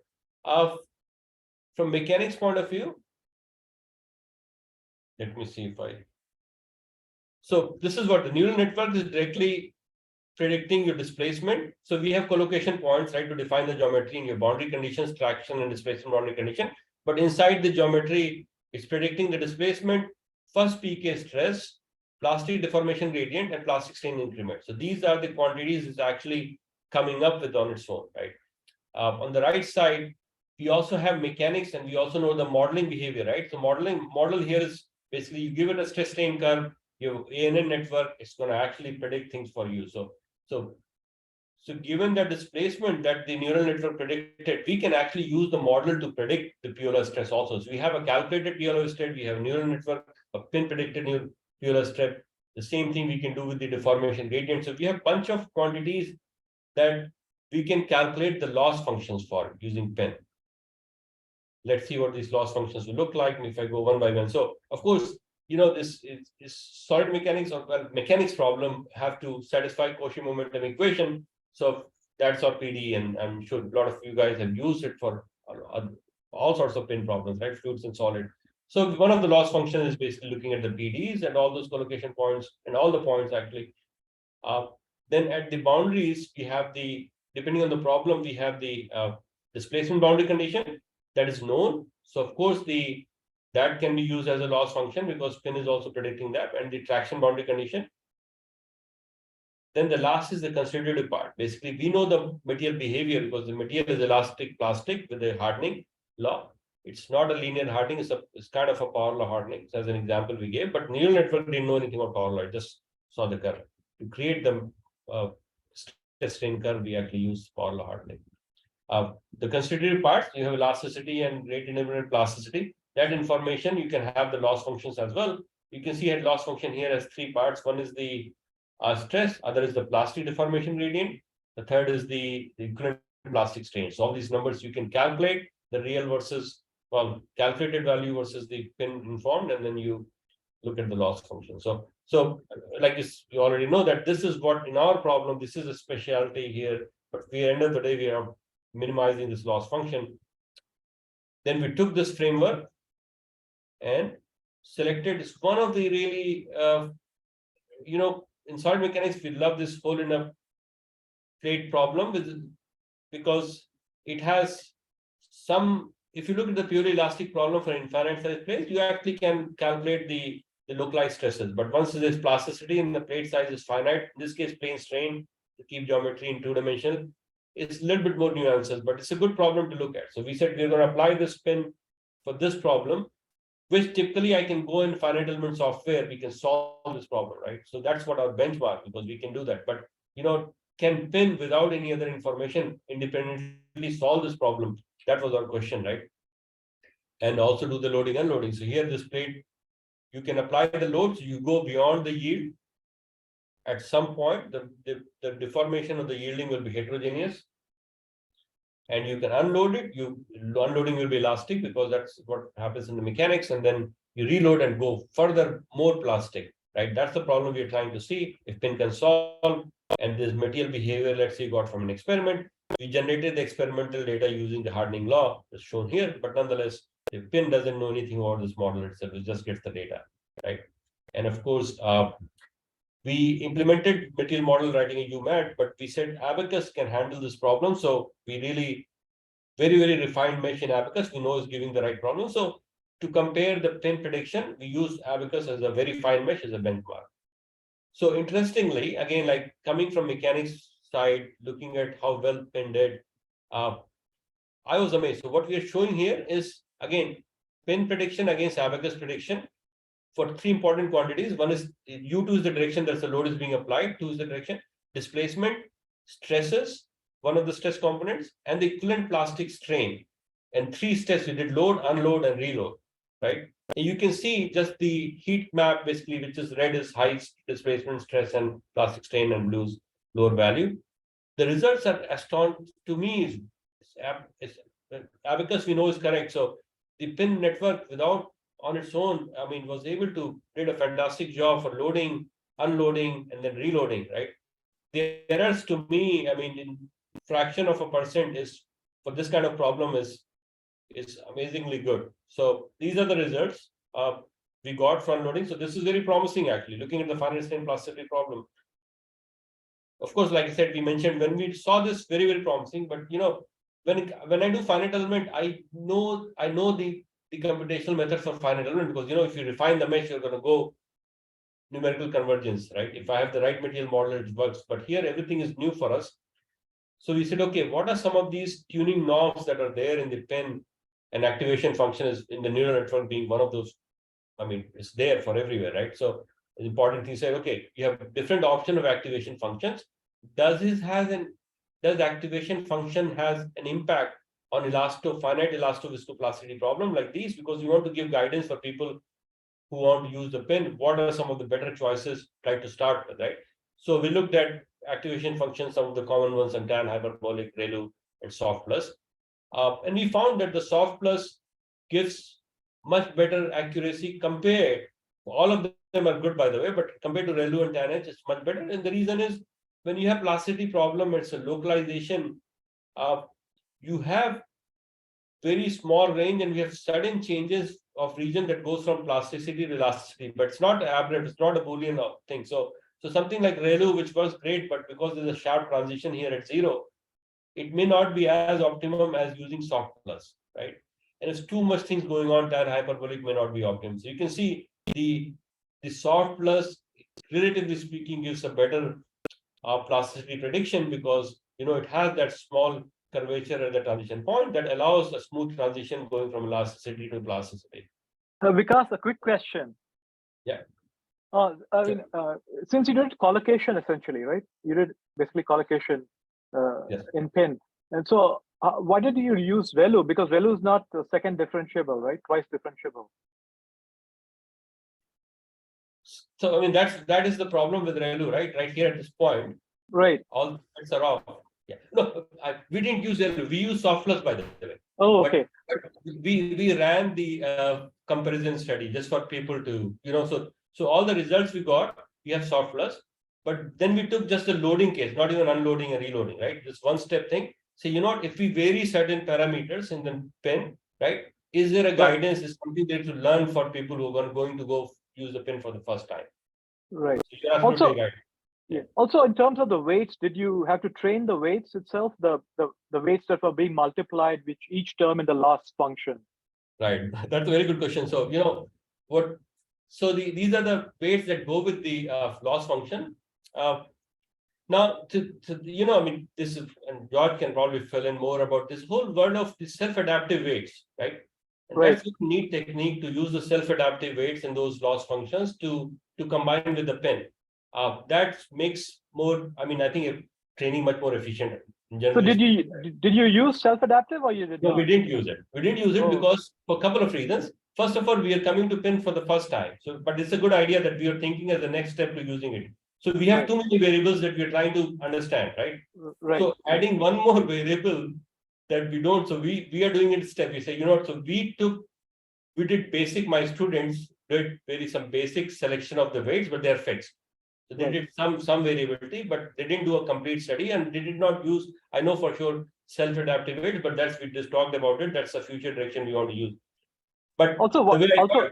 from mechanics point of view, let me see if I. So this is what the neural network is directly predicting your displacement. So we have collocation points, right, to define the geometry in your boundary conditions, traction and displacement boundary condition. But inside the geometry, it's predicting the displacement, first pK stress, plastic deformation gradient, and plastic strain increment. So these are the quantities it's actually coming up with on its own, right? On the right side, we also have mechanics, and we also know the modeling behavior, right? So model here is basically you give it a stress strain curve, you have ANN network, it's going to actually predict things for you. So given that displacement that the neural network predicted, we can actually use the model to predict the Piola stress also. So we have a calculated Piola stress, we have a neural network, a pin predicted Piola stress. The same thing we can do with the deformation gradient. So we have a bunch of quantities that we can calculate the loss functions for using pin. Let's see what these loss functions will look like. And if I go one by one. So of course, this is solid mechanics or mechanics problem have to satisfy Cauchy momentum equation. So that's our PD, and I'm sure a lot of you guys have used it for all sorts of pin problems, right? Fluids and solid. So one of the loss functions is basically looking at the PDs and all those collocation points and all the points actually. Then at the boundaries, we have depending on the problem, we have the displacement boundary condition that is known. So of course, that can be used as a loss function because pin is also predicting that, and the traction boundary condition. Then the last is the constitutive part. Basically, we know the material behavior because the material is elastic plastic with a hardening law. It's not a linear hardening, it's kind of a power law hardening. So as an example we gave, but neural network didn't know anything about power law, it just saw the curve. To create the stress strain curve, we actually use power law hardening. The constitutive parts, you have elasticity and rate independent plasticity. That information, you can have the loss functions as well. You can see a loss function here as three parts. One is the stress, other is the plastic deformation gradient. The third is the equivalent plastic strain. So all these numbers you can calculate the real versus, calculated value versus the pin informed, and then you look at the loss function. So like this, you already know that this is what in our problem, this is a specialty here, but at the end of the day, we are minimizing this loss function. Then we took this framework and selected one of the really, in solid mechanics, we love this hole in a plate problem because it has some, if you look at the purely elastic problem for infinite size plates, you actually can calculate the the localized stresses. But once there's plasticity and the plate size is finite, in this case, plane strain, to keep geometry in two-dimensional, it's a little bit more nuances, but it's a good problem to look at. So we said we're going to apply this spin for this problem, which typically I can go in finite element software, we can solve this problem, right? So that's what our benchmark, because we can do that. But, can pin without any other information independently solve this problem? That was our question, right? And also do the loading, unloading. So here, this plate, you can apply the loads, you go beyond the yield. At some point, the deformation of the yielding will be heterogeneous. And you can unload it. Unloading will be elastic, because that's what happens in the mechanics. And then you reload and go further, more plastic, right? That's the problem we are trying to see if pin can solve. And this material behavior, let's say, got from an experiment. We generated the experimental data using the hardening law, as shown here. But nonetheless, the pin doesn't know anything about this model itself. It just gets the data, right? And of course, we implemented material model writing a UMAT, but we said Abacus can handle this problem. So we really, very, very refined mesh in Abacus, we know is giving the right problem. So to compare the pin prediction, we use Abacus as a very fine mesh as a benchmark. So interestingly, again, like coming from mechanics side, looking at how well pin did, I was amazed. So what we are showing here is, again, pin prediction against Abacus prediction for three important quantities. One is U2 is the direction that the load is being applied, 2 is the direction, displacement, stresses, one of the stress components, and the equivalent plastic strain. And 3 steps, we did load, unload, and reload, right? And you can see just the heat map, basically, which is red is height, displacement, stress, and plastic strain, and blue is lower value. The results are astonishing to me. Abacus we know is correct. So the pin network without on its own, I mean, was able to did a fantastic job for loading, unloading, and then reloading, right? The errors to me, I mean, in fraction of a percent is for this kind of problem is amazingly good. So these are the results we got for unloading. So this is very promising, actually, looking at the finite strain plasticity problem. Of course, like I said, we mentioned when we saw this, very, very promising. But when I do finite element, I know the computational methods for finite element, because if you refine the mesh, you're going to go numerical convergence, right? If I have the right material model, it works. But here, everything is new for us. So we said, okay, what are some of these tuning knobs that are there in the pin? And activation function is in the neural network being one of those. I mean, it's there for everywhere, right? So the important thing is, okay, you have different option of activation functions. Does activation function has an impact on finite elastoviscoplasticity problem like these? Because you want to give guidance for people who want to use the pin. What are some of the better choices try to start with, right? So we looked at activation functions, some of the common ones, and tan, hyperbolic, ReLU, and soft plus. And we found that the soft plus gives much better accuracy compared. All of them are good, by the way, but compared to ReLU and tan, it's much better. And the reason is, when you have plasticity problem, it's a localization. You have very small range, and we have sudden changes of region that goes from plasticity to elasticity, but it's not aberrant, it's not a Boolean thing. So something like ReLU, which was great, but because there's a sharp transition here at 0, it may not be as optimum as using soft plus, right? And it's too much things going on, tan hyperbolic may not be optimum. So you can see the soft plus, relatively speaking, gives a better plasticity prediction, because it has that small curvature at the transition point that allows a smooth transition going from elasticity to plasticity. Vikas, a quick question. Yeah. I mean, since you did collocation essentially, right? You did basically collocation Yes. in pin. And so why did you use ReLU? Because ReLU is not second differentiable, right? Twice differentiable. So, I mean, that is the problem with ReLU, right? Right here at this point. Right. All the bits are off. Yeah. No, we didn't use ReLU. We use soft plus, by the way. Oh, okay. But we ran the comparison study just for people to, so all the results we got, we have soft plus, but then we took just the loading case, not even unloading and reloading, right? This one step thing. So, if we vary certain parameters in the pin, right? Is there a guidance? Is something there to learn for people who are going to go use the pin for the first time? Right. So you're absolutely right. Yeah. Also, in terms of the weights, did you have to train the weights itself, the weights that were being multiplied with each term in the last function? Right. That's a very good question. So, what so these are the weights that go with the loss function. Now, I mean, this is, and George can probably fill in more about this whole world of the self-adaptive weights, right? And Right. that's a neat technique to use the self-adaptive weights in those loss functions to combine with the pin. That makes more, I mean, I think training much more efficient. So did you use self-adaptive or you did No, not? we didn't use it. We didn't use it Oh. because for a couple of reasons. First of all, we are coming to pin for the first time. So, but it's a good idea that we are thinking as the next step to using it. So we have Right. too many variables that we are trying to understand, right? Right. So adding one more variable that we don't. So we are doing it step. We say, so we did basic. My students did some basic selection of the weights, but they're fixed. So they Right. did some variability, but they didn't do a complete study, and they did not use, I know for sure, self-adaptive weights, but we just talked about it. That's the future direction we want to use. But Also, the way also,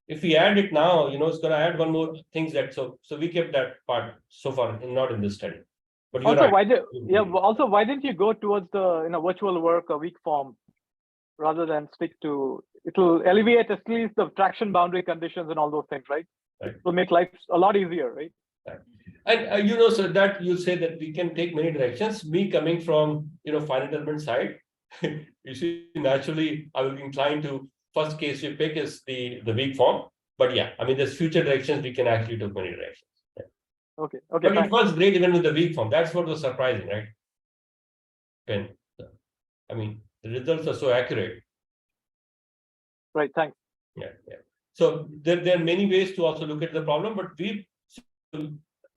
if we add it now, it's going to add one more things that so we kept that part so far not in this study. But you're also right. also why didn't you go towards the virtual work or weak form rather than stick to it'll alleviate at least the traction boundary conditions and all those things, right? Right. It will make life a lot easier, right? Right. And so that you say that we can take many directions. Me coming from finite element side, you see, naturally I will be inclined to first case you pick is the weak form. But yeah, I mean, there's future directions we can actually take many directions. Yeah. Okay. But Thanks. it was great even with the weak form. That's what was surprising, right? Pen. I mean, the results are so accurate. Right. Thanks. Yeah. So there are many ways to also look at the problem, but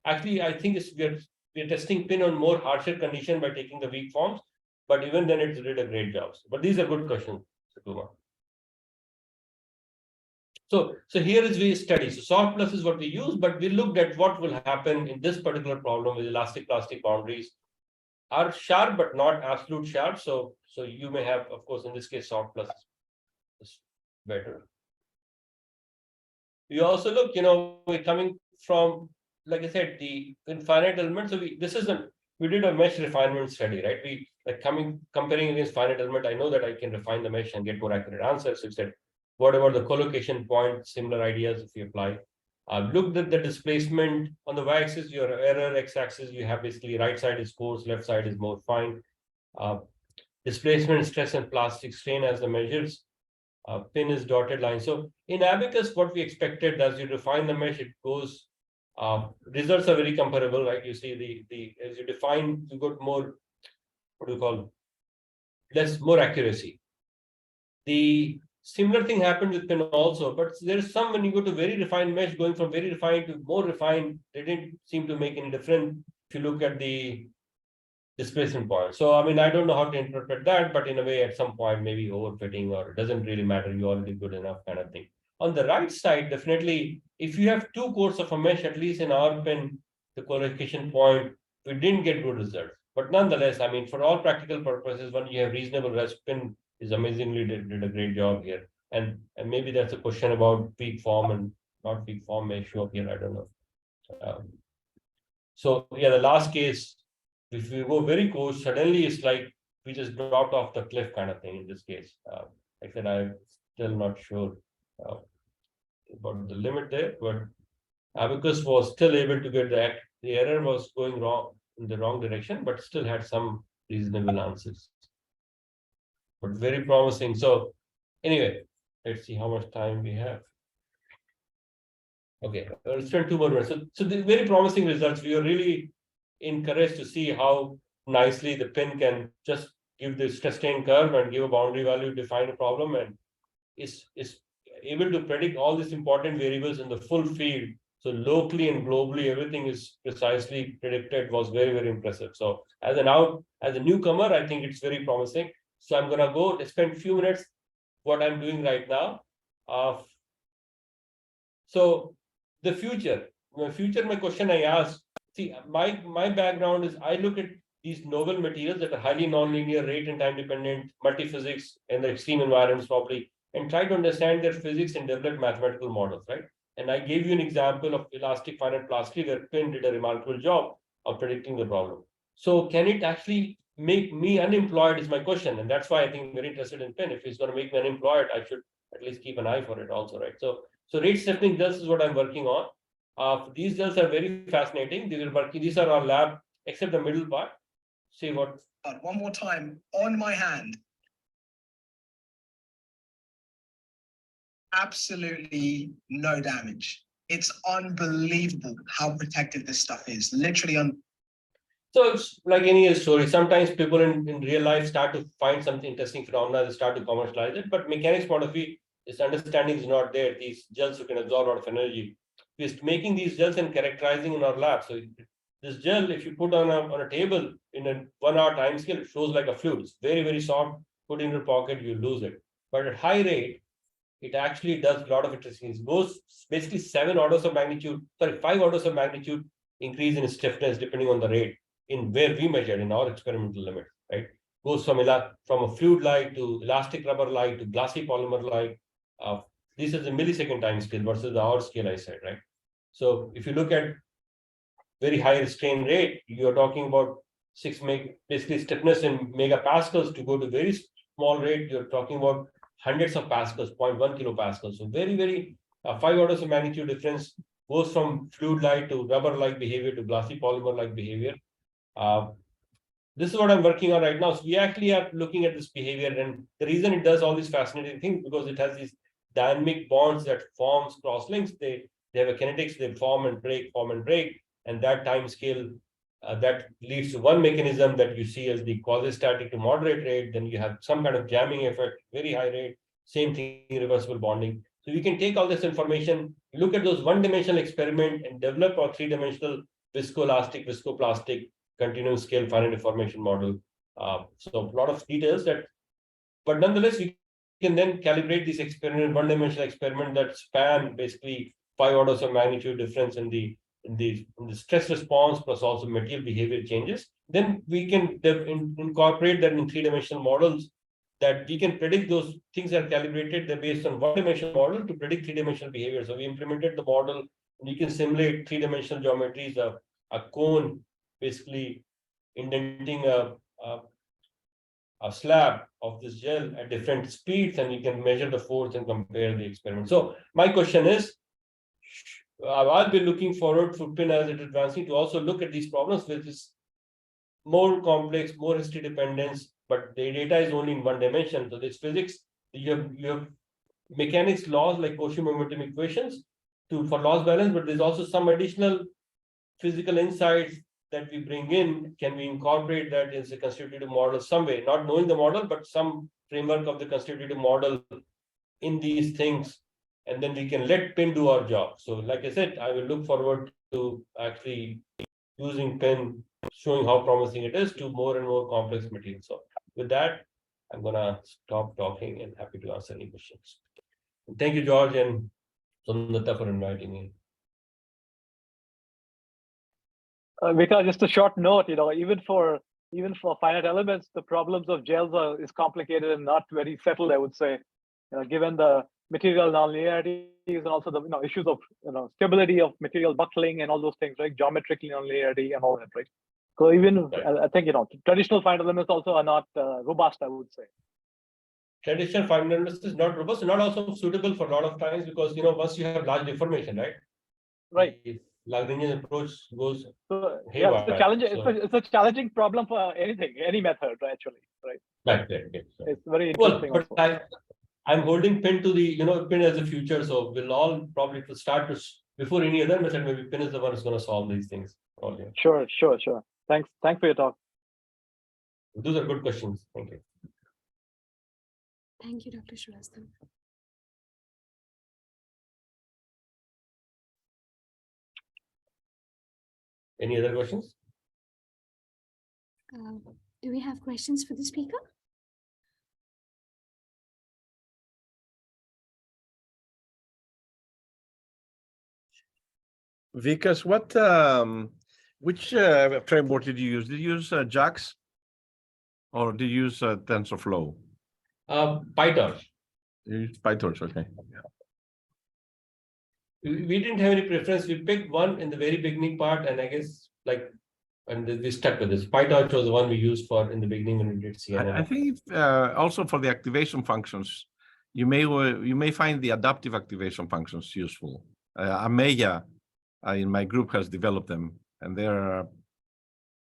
actually, I think we're testing pin on more harsher condition by taking the weak forms, but even then it did a great job. But these are good questions, Satuma. So here is we study. So soft plus is what we use, but we looked at what will happen in this particular problem with elastic plastic boundaries are sharp but not absolute sharp. So you may have, of course, in this case, soft plus is better. We also look, we're coming from, like I said, the infinite element. So we did a mesh refinement study, right? We comparing against finite element. I know that I can refine the mesh and get more accurate answers. So we said, what about the collocation point? Similar ideas if you apply. Looked at the displacement on the y-axis, your error, x-axis, you have basically right side is coarse, left side is more fine. Displacement, stress, and plastic strain as the measures. Pin is dotted line. So in Abacus, what we expected as you refine the mesh, it goes. Results are very comparable, right? You see the as you define, you got more. What do you call? More accuracy. The similar thing happened with pin also, but there's some when you go to very refined mesh, going from very refined to more refined, they didn't seem to make any difference. If you look at the displacement point. So, I mean, I don't know how to interpret that, but in a way, at some point, maybe overfitting or it doesn't really matter. You're already good enough kind of thing. On the right side, definitely, if you have two cores of a mesh, at least in our pin, the collocation point, we didn't get good results. But nonetheless, I mean, for all practical purposes, when you have reasonable rest, pin is amazingly did a great job here. And maybe that's a question about peak form and not peak form may show up here. I don't know. So yeah, the last case, if we go very close, suddenly it's like we just dropped off the cliff kind of thing in this case. Like I said, I'm still not sure about the limit there, but Abacus was still able to get the error was going wrong in the wrong direction, but still had some reasonable answers. But very promising. So anyway, let's see how much time we have. Okay, let's spend 2 more minutes. So the very promising results. We are really encouraged to see how nicely the pin can just give this sustained curve and give a boundary value, define a problem, and is able to predict all these important variables in the full field. So locally and globally, everything is precisely predicted. Was very, very impressive. So as a newcomer, I think it's very promising. So I'm gonna go spend a few minutes what I'm doing right now. So the future, my question I asked, see, my background is I look at these novel materials that are highly nonlinear, rate and time dependent, multi-physics in the extreme environments probably, and try to understand their physics and develop mathematical models, right? And I gave you an example of elastic finite plasticity where Pin did a remarkable job of predicting the problem. So can it actually make me unemployed is my question. And that's why I think I'm very interested in Pin. If it's going to make me unemployed, I should at least keep an eye for it also, right? So So rate stiffening gels is what I'm working on. These gels are very fascinating. These are our lab, except the middle part. See what? One more time on my hand. Absolutely no damage. It's unbelievable how protective this stuff is. Literally So it's like any story. Sometimes people in real life start to find something interesting phenomena, they start to commercialize it. But mechanics point of view, this understanding is not there. These gels you can absorb a lot of energy. We're making these gels and characterizing in our lab. So this gel, if you put on a table in a 1 hour time scale, it flows like a fluid. It's very, very soft. Put in your pocket, you lose it. But at high rate, it actually does a lot of interesting things. It goes basically 5 orders of magnitude increase in stiffness depending on the rate in where we measured in our experimental limit, right? Goes from a fluid-like to elastic rubber-like to glassy polymer-like. This is a millisecond time scale versus the hour scale I said, right? So if you look at very high strain rate, you're talking about basically stiffness in megapascals. To go to very small rate, you're talking about hundreds of pascals, 0.1 kilopascals. So very, very 5 orders of magnitude difference goes from fluid-like to rubber-like behavior to glassy polymer-like behavior. This is what I'm working on right now. So we actually are looking at this behavior, and the reason it does all these fascinating things because it has these dynamic bonds that forms cross links. They have a kinetics, they form and break, and that time scale that leads to one mechanism that you see as the quasi-static to moderate rate. Then you have some kind of jamming effect, very high rate, same thing, irreversible bonding. So we can take all this information, look at those one-dimensional experiment and develop our three-dimensional viscoelastic, viscoplastic, continuum scale finite deformation model. So a lot of details but nonetheless, we can then calibrate this experiment, one-dimensional experiment that span basically 5 orders of magnitude difference in the stress response plus also material behavior changes. Then we can incorporate that in three-dimensional models that we can predict those things are calibrated. They're based on one-dimensional model to predict three-dimensional behavior. So we implemented the model, and you can simulate three-dimensional geometries of a cone, basically indenting a slab of this gel at different speeds, and you can measure the force and compare the experiment. So my question is, I'll be looking forward for PIN as it advancing to also look at these problems, which is more complex, more history dependence, but the data is only in one dimension. So this physics, you have mechanics laws like Cauchy momentum equations for loss balance, but there's also some additional physical insights that we bring in. Can we incorporate that as a constitutive model some way, not knowing the model, but some framework of the constitutive model in these things, and then we can let PIN do our job. So like I said, I will look forward to actually using PIN, showing how promising it is to more and more complex materials. So with that, I'm gonna stop talking and happy to answer any questions. Thank you, George and Sundata, for inviting me. Vikas, just a short note, even for finite elements, the problems of gels is complicated and not very settled, I would say, given the material nonlinearities and also the issues of stability of material buckling and all those things, right? Geometric nonlinearity and all that, right? So even I think traditional finite elements also are not robust, I would say. Traditional finite elements is not robust, not also suitable for a lot of times because once you have large deformation, right? Right. The Lagrangian approach goes. So yeah, it's a challenge. It's a challenging problem for any method, actually, right? Right. So, it's very interesting. Well, but I'm holding PIN to the PIN as the future, so we'll all probably start to before any other method. Maybe PIN is the one who's going to solve these things. Probably. Sure. Thanks for your talk. Those are good questions. Thank you. Thank you, Dr. Srivastava. Any other questions? Do we have questions for the speaker? Vikas, which framework did you use? Did you use JAX or did you use TensorFlow? PyTorch. You used PyTorch, okay. We didn't have any preference. We picked one in the very beginning part, and I guess and we stuck with this. PyTorch was the one we used in the beginning when we did CNN. I think also for the activation functions, you may find the adaptive activation functions useful. Ameya in my group has developed them, and they're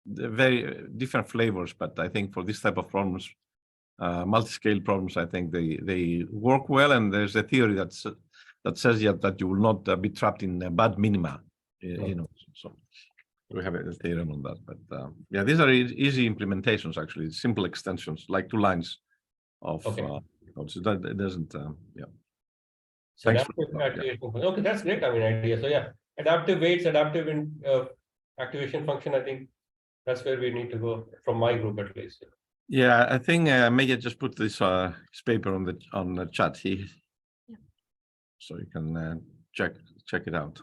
very different flavors. But I think for this type of problems, multi-scale problems, I think they work well. And there's a theory that says that you will not be trapped in bad minima. You know, so we have a theorem on that. But yeah, these are easy implementations, actually, simple extensions, like 2 lines of code. So that it doesn't, yeah. So Thanks adaptive activation function. Okay, that's great. I mean, idea. So yeah, adaptive weights, adaptive activation function. I think that's where we need to go from my group at least. Yeah, I think Megan just put this his paper on the chat. So you can check it out.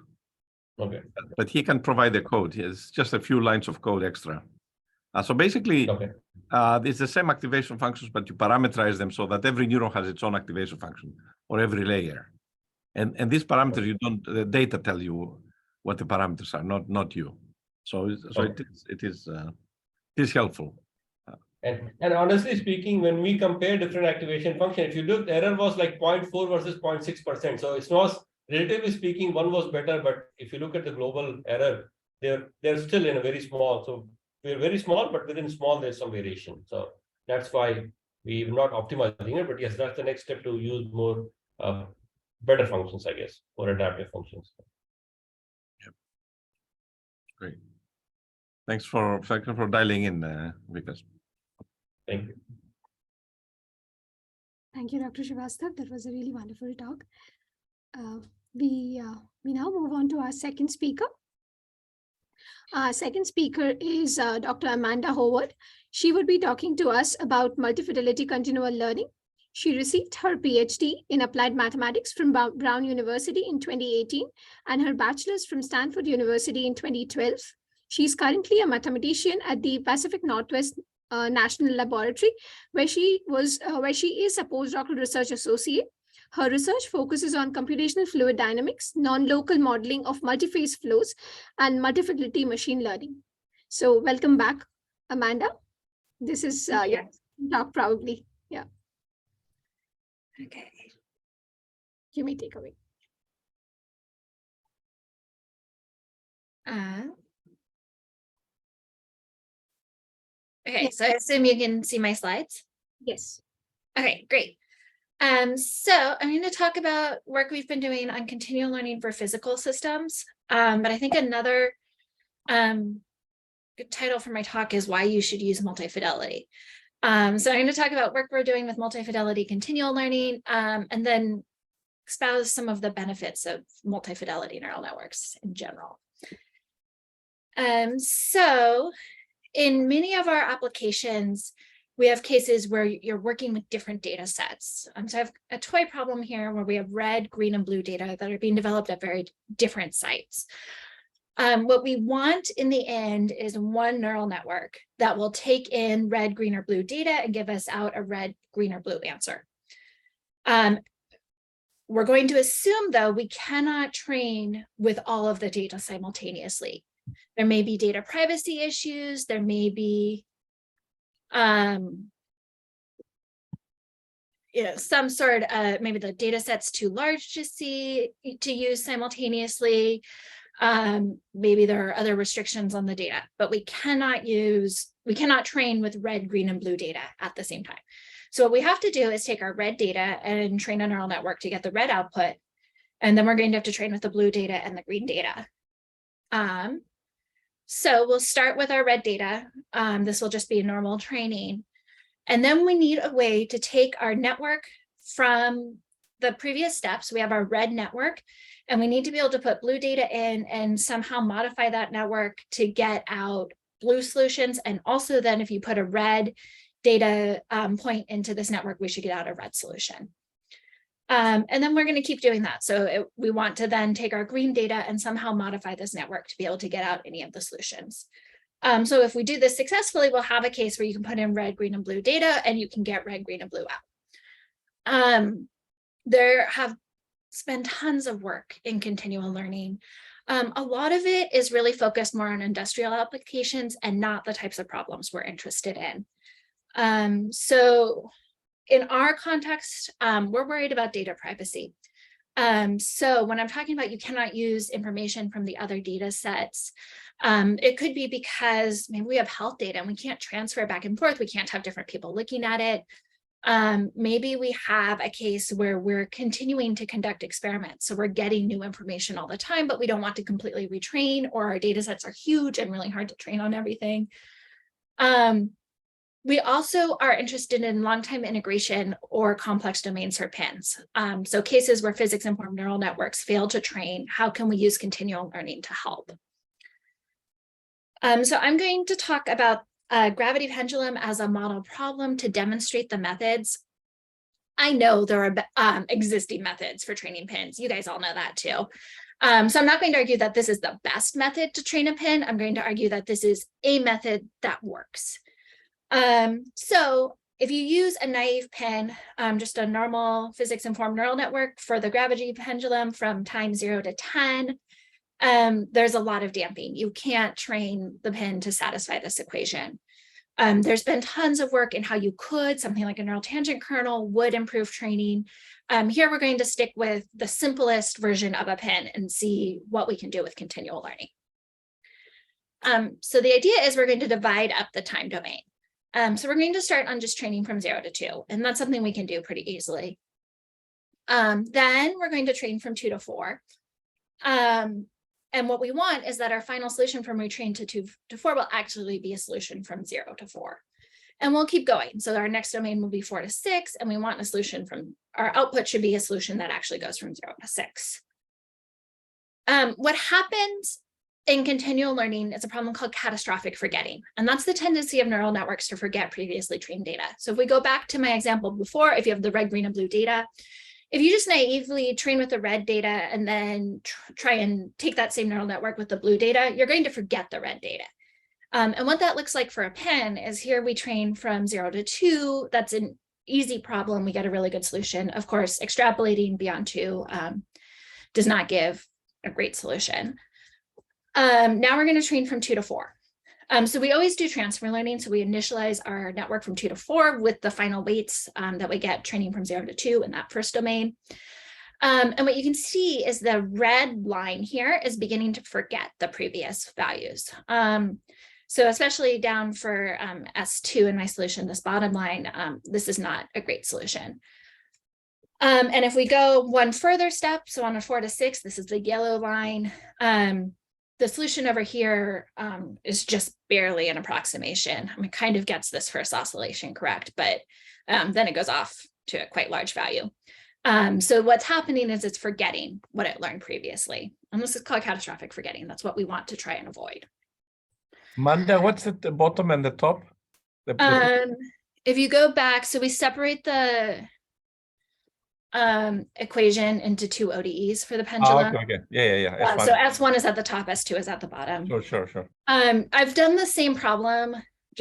Okay. But he can provide the code. It's just a few lines of code extra. So basically, it's the same activation functions, but you parameterize them so that every neuron has its own activation function, or every layer. And these parameters, the data tell you what the parameters are, not you. So it is helpful. And honestly speaking, when we compare different activation function, if you look, the error was like 0.4 versus 0.6%. So it was, relatively speaking, one was better. But if you look at the global error, they're still in a very small. So we're very small, but within small, there's some variation. So that's why we're not optimizing it. But yes, that's the next step, to use more better functions, I guess, or adaptive functions. Yep. Great. Thanks for dialing in, Vikas. Thank you. Thank you, Dr. Srivastava. That was a really wonderful talk. We now move on to our second speaker. Our second speaker is Dr. Amanda Howard. She would be talking to us about multi-fidelity continual learning. She received her PhD in applied mathematics from Brown University in 2018 and her bachelor's from Stanford University in 2012. She's currently a mathematician at the Pacific Northwest National Laboratory, where she is a postdoctoral research associate. Her research focuses on computational fluid dynamics, non-local modeling of multi-phase flows, and multi-fidelity machine learning. So welcome back, Amanda. This is your talk proudly. Yeah. Okay. You may take away. Okay, so I assume you can see my slides. Yes. Okay, great. So I'm going to talk about work we've been doing on continual learning for physical systems. But I think another good title for my talk is why you should use multi-fidelity. So I'm going to talk about work we're doing with multi-fidelity continual learning, and then espouse some of the benefits of multi-fidelity neural networks in general. So in many of our applications, we have cases where you're working with different data sets. So I have a toy problem here where we have red, green, and blue data that are being developed at very different sites. What we want in the end is one neural network that will take in red, green, or blue data and give us out a red, green, or blue answer. We're going to assume, though, we cannot train with all of the data simultaneously. There may be data privacy issues. There may be some sort of, maybe the data set's too large to use simultaneously. Maybe there are other restrictions on the data, but we cannot train with red, green, and blue data at the same time. So what we have to do is take our red data and train a neural network to get the red output. And then we're going to have to train with the blue data and the green data. So we'll start with our red data. This will just be a normal training. And then we need a way to take our network from the previous steps. We have our red network, and we need to be able to put blue data in and somehow modify that network to get out blue solutions. And also then if you put a red data point into this network, we should get out a red solution. And then we're going to keep doing that. So we want to then take our green data and somehow modify this network to be able to get out any of the solutions. So if we do this successfully, we'll have a case where you can put in red, green, and blue data, and you can get red, green, and blue out. There have been tons of work in continual learning. A lot of it is really focused more on industrial applications and not the types of problems we're interested in. So in our context, we're worried about data privacy. So when I'm talking about you cannot use information from the other data sets, it could be because maybe we have health data and we can't transfer it back and forth. We can't have different people looking at it. Maybe we have a case where we're continuing to conduct experiments. So we're getting new information all the time, but we don't want to completely retrain, or our data sets are huge and really hard to train on everything. We also are interested in long-time integration or complex domains for pins. So cases where physics-informed neural networks fail to train, how can we use continual learning to help? So I'm going to talk about gravity pendulum as a model problem to demonstrate the methods. I know there are existing methods for training pins. You guys all know that too. So I'm not going to argue that this is the best method to train a pin. I'm going to argue that this is a method that works. So if you use a naive pin, just a normal physics-informed neural network for the gravity pendulum from time 0 to 10, there's a lot of damping. You can't train the pin to satisfy this equation. There's been tons of work in how you could, something like a neural tangent kernel would improve training. Here we're going to stick with the simplest version of a pin and see what we can do with continual learning. So the idea is we're going to divide up the time domain. So we're going to start on just training from 0 to 2, and that's something we can do pretty easily. Then we're going to train from 2 to 4. And what we want is that our final solution from retrain to 2 to 4 will actually be a solution from 0 to 4. And we'll keep going. So our next domain will be 4 to 6, and we want a solution from, our output should be a solution that actually goes from 0 to 6. What happens in continual learning is a problem called catastrophic forgetting. And that's the tendency of neural networks to forget previously trained data. So if we go back to my example before, if you have the red, green, and blue data, if you just naively train with the red data and then try and take that same neural network with the blue data, you're going to forget the red data. And what that looks like for a pin is here we train from 0 to 2. That's an easy problem. We get a really good solution. Of course, extrapolating beyond 2 does not give a great solution. Now we're going to train from 2 to 4. So we always do transfer learning. So we initialize our network from 2 to 4 with the final weights that we get training from 0 to 2 in that first domain. And what you can see is the red line here is beginning to forget the previous values. So especially down for S2 in my solution, this bottom line, this is not a great solution. And if we go one further step, so on a 4 to 6, this is the yellow line. The solution over here is just barely an approximation. I mean, it kind of gets this first oscillation correct, but then it goes off to a quite large value. So what's happening is it's forgetting what it learned previously. And this is called catastrophic forgetting. That's what we want to try and avoid. Manda, what's at the bottom and the top? If you go back, so we separate the equation into 2 ODEs for the pendulum. Okay. Yeah. So S1 is at the top, S2 is at the bottom. Sure. I've done the same problem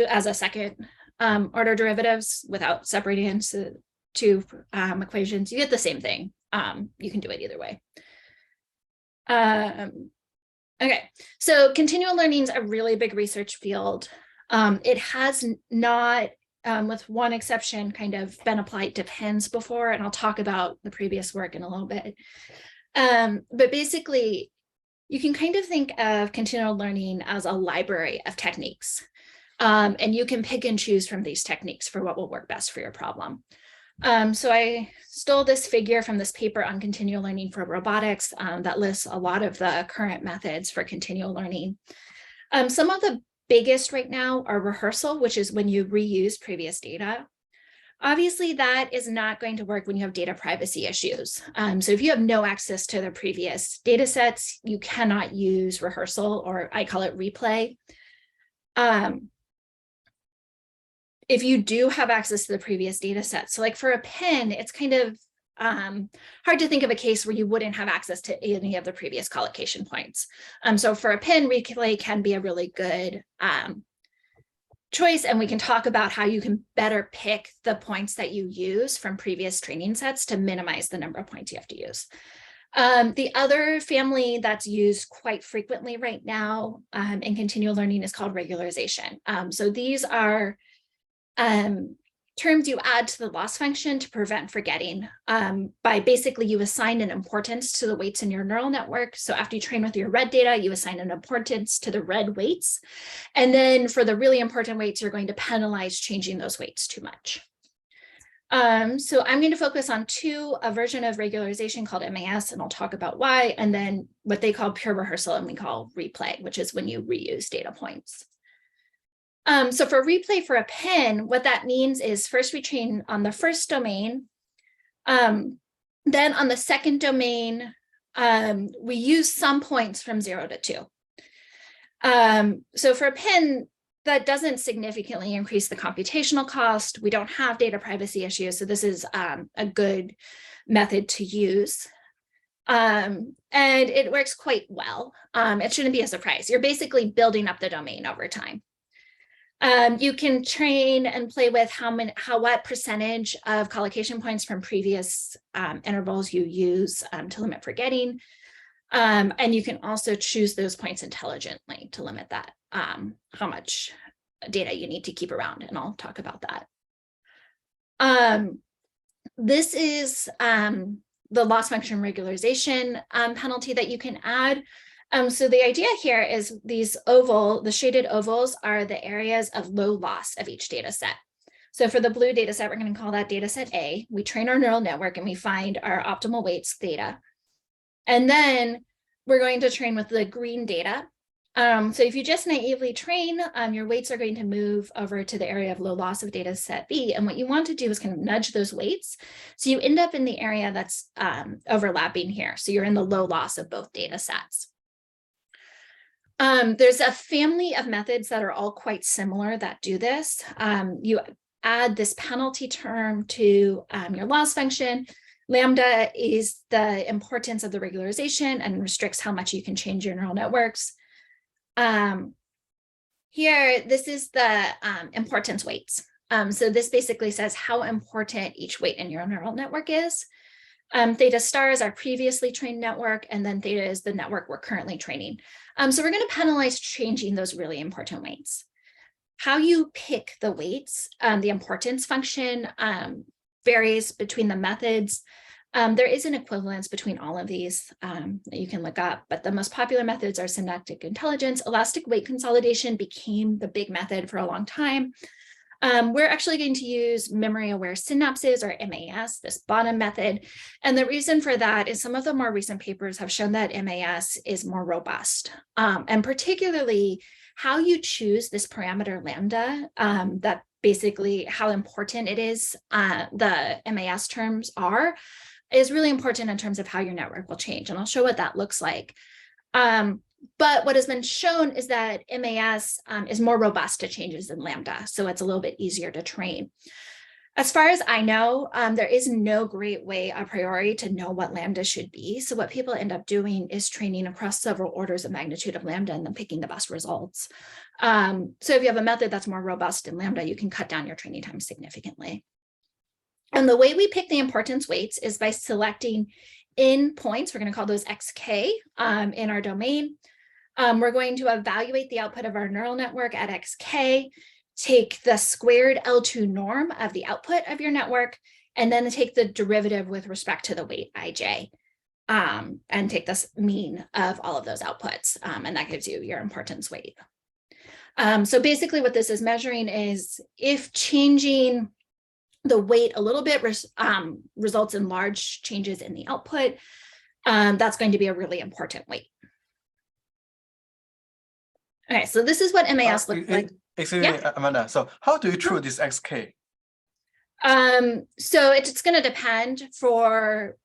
as a second order derivatives without separating into 2 equations. You get the same thing. You can do it either way. Okay, so continual learning is a really big research field. It has not, with one exception, kind of been applied to pins before, and I'll talk about the previous work in a little bit. But basically, you can kind of think of continual learning as a library of techniques, and you can pick and choose from these techniques for what will work best for your problem. So I stole this figure from this paper on continual learning for robotics that lists a lot of the current methods for continual learning. Some of the biggest right now are rehearsal, which is when you reuse previous data. Obviously, that is not going to work when you have data privacy issues. So if you have no access to the previous data sets, you cannot use rehearsal, or I call it replay. If you do have access to the previous data set, so like for a pin, it's kind of hard to think of a case where you wouldn't have access to any of the previous collocation points. So for a pin, replay can be a really good choice, and we can talk about how you can better pick the points that you use from previous training sets to minimize the number of points you have to use. The other family that's used quite frequently right now in continual learning is called regularization. So these are terms you add to the loss function to prevent forgetting. By basically you assign an importance to the weights in your neural network. So after you train with your red data, you assign an importance to the red weights. And then for the really important weights, you're going to penalize changing those weights too much. So I'm going to focus on a version of regularization called MAS, and I'll talk about why, and then what they call pure rehearsal and we call replay, which is when you reuse data points. So for replay for a pin, what that means is first we train on the first domain. Then on the second domain, we use some points from 0 to 2. So for a pin, that doesn't significantly increase the computational cost. We don't have data privacy issues. So this is a good method to use. And it works quite well. It shouldn't be a surprise. You're basically building up the domain over time. You can train and play with what percentage of collocation points from previous intervals you use to limit forgetting. And you can also choose those points intelligently to limit that, how much data you need to keep around. And I'll talk about that. This is the loss function regularization penalty that you can add. So the idea here is the shaded ovals are the areas of low loss of each data set. So for the blue data set, we're going to call that data set A. We train our neural network and we find our optimal weights theta. And then we're going to train with the green data. So if you just naively train, your weights are going to move over to the area of low loss of data set B. And what you want to do is kind of nudge those weights. So you end up in the area that's overlapping here. So you're in the low loss of both data sets. There's a family of methods that are all quite similar that do this. You add this penalty term to your loss function. Lambda is the importance of the regularization and restricts how much you can change your neural networks. Here, this is the importance weights. So this basically says how important each weight in your neural network is. Theta star is our previously trained network, and then theta is the network we're currently training. So we're going to penalize changing those really important weights. How you pick the weights, the importance function varies between the methods. There is an equivalence between all of these that you can look up, but the most popular methods are synaptic intelligence. Elastic weight consolidation became the big method for a long time. We're actually going to use memory-aware synapses, or MAS, this bottom method. And the reason for that is some of the more recent papers have shown that MAS is more robust. And particularly how you choose this parameter lambda, that basically how important it is, the MAS terms are, is really important in terms of how your network will change. And I'll show what that looks like. But what has been shown is that MAS is more robust to changes in lambda, so it's a little bit easier to train. As far as I know, there is no great way a priori to know what lambda should be. So what people end up doing is training across several orders of magnitude of lambda and then picking the best results. So if you have a method that's more robust in lambda, you can cut down your training time significantly. And the way we pick the importance weights is by selecting in points. We're going to call those XK in our domain. We're going to evaluate the output of our neural network at XK, take the squared L2 norm of the output of your network, and then take the derivative with respect to the weight IJ, and take this mean of all of those outputs. And that gives you your importance weight. So basically what this is measuring is if changing the weight a little bit results in large changes in the output, that's going to be a really important weight. Okay, so this is what MAS looks like. Excuse me, Amanda. So how do you choose this XK? So it's going to depend for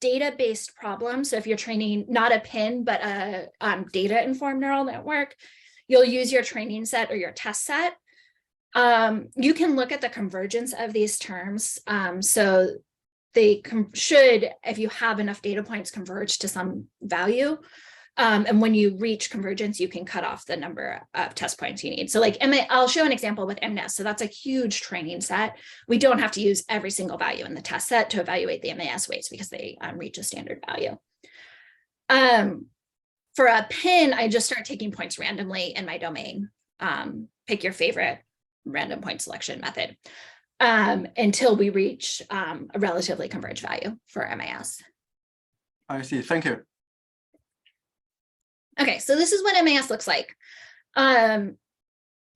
data-based problems. So if you're training not a pin, but a data-informed neural network, you'll use your training set or your test set. You can look at the convergence of these terms. So they should, if you have enough data points, converge to some value. And when you reach convergence, you can cut off the number of test points you need. So like I'll show an example with MNIST. So that's a huge training set. We don't have to use every single value in the test set to evaluate the MAS weights because they reach a standard value. For a pin, I just start taking points randomly in my domain. Pick your favorite random point selection method. until we reach a relatively converged value for MAS. I see. Thank you. Okay, so this is what MAS looks like.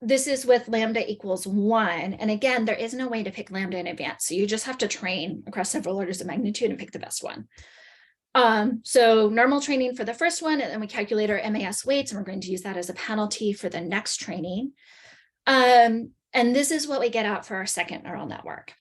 This is with lambda equals 1. And again, there is no way to pick lambda in advance. So you just have to train across several orders of magnitude and pick the best one. So normal training for the first one, and then we calculate our MAS weights, and we're going to use that as a penalty for the next training. And this is what we get out for our second neural network.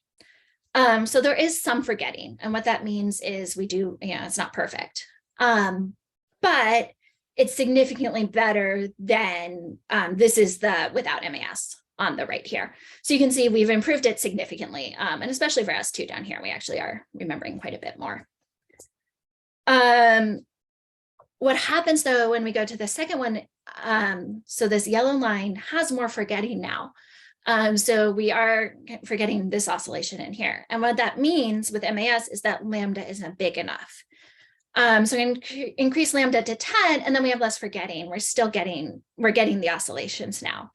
So there is some forgetting. And what that means is we do, it's not perfect. But it's significantly better than this is the without MAS on the right here. So you can see we've improved it significantly. And especially for S2 down here, we actually are remembering quite a bit more. What happens though, when we go to the second one, so this yellow line has more forgetting now. So we are forgetting this oscillation in here. And what that means with MAS is that lambda isn't big enough. So we increase lambda to 10, and then we have less forgetting. We're getting the oscillations now.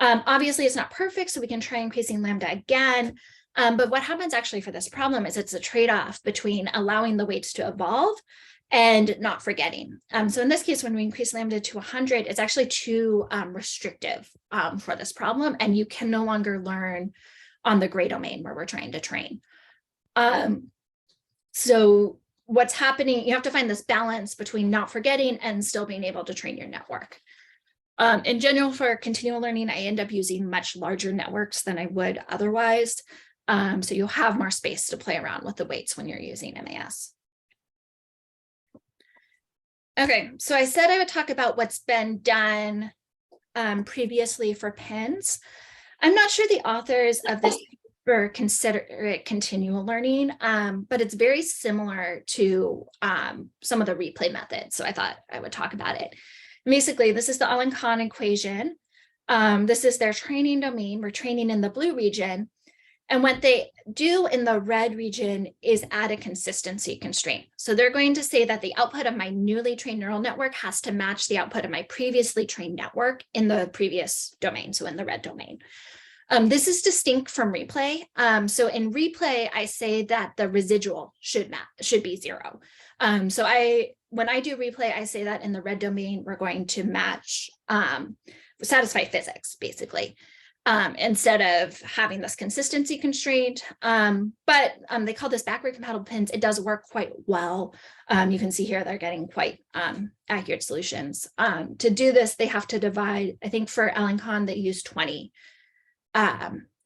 Obviously, it's not perfect, so we can try increasing lambda again. But what happens actually for this problem is it's a trade-off between allowing the weights to evolve and not forgetting. So in this case, when we increase lambda to 100, it's actually too restrictive for this problem, and you can no longer learn on the gray domain where we're trying to train. So what's happening, you have to find this balance between not forgetting and still being able to train your network. In general, for continual learning, I end up using much larger networks than I would otherwise. So you'll have more space to play around with the weights when you're using MAS. Okay, so I said I would talk about what's been done previously for pins. I'm not sure the authors of this paper consider it continual learning, but it's very similar to some of the replay methods. So I thought I would talk about it. Basically, this is the Alenkon equation. This is their training domain. We're training in the blue region. And what they do in the red region is add a consistency constraint. So they're going to say that the output of my newly trained neural network has to match the output of my previously trained network in the previous domain, so in the red domain. This is distinct from replay. So in replay, I say that the residual should be 0. So when I do replay, I say that in the red domain, we're going to match, satisfy physics, basically. Instead of having this consistency constraint. But they call this backward compatible pins. It does work quite well. You can see here they're getting quite accurate solutions. To do this, they have to divide, I think for Alenkon, they use 20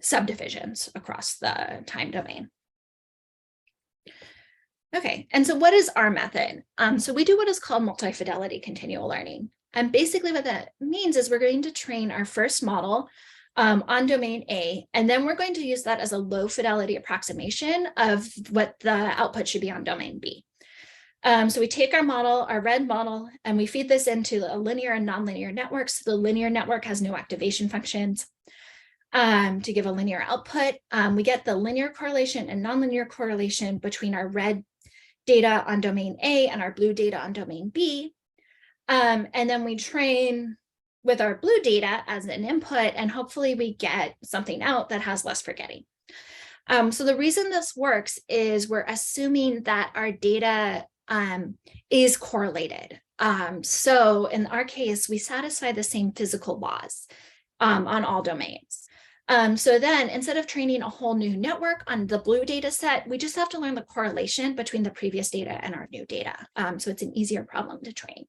subdivisions across the time domain. Okay, and so what is our method? So we do what is called multi-fidelity continual learning. And basically what that means is we're going to train our first model on domain A, and then we're going to use that as a low fidelity approximation of what the output should be on domain B. So we take our model, our red model, and we feed this into a linear and nonlinear network. So the linear network has no activation functions to give a linear output. We get the linear correlation and nonlinear correlation between our red data on domain A and our blue data on domain B. And then we train with our blue data as an input, and hopefully we get something out that has less forgetting. So the reason this works is we're assuming that our data is correlated. So in our case, we satisfy the same physical laws on all domains. So then instead of training a whole new network on the blue data set, we just have to learn the correlation between the previous data and our new data. So it's an easier problem to train.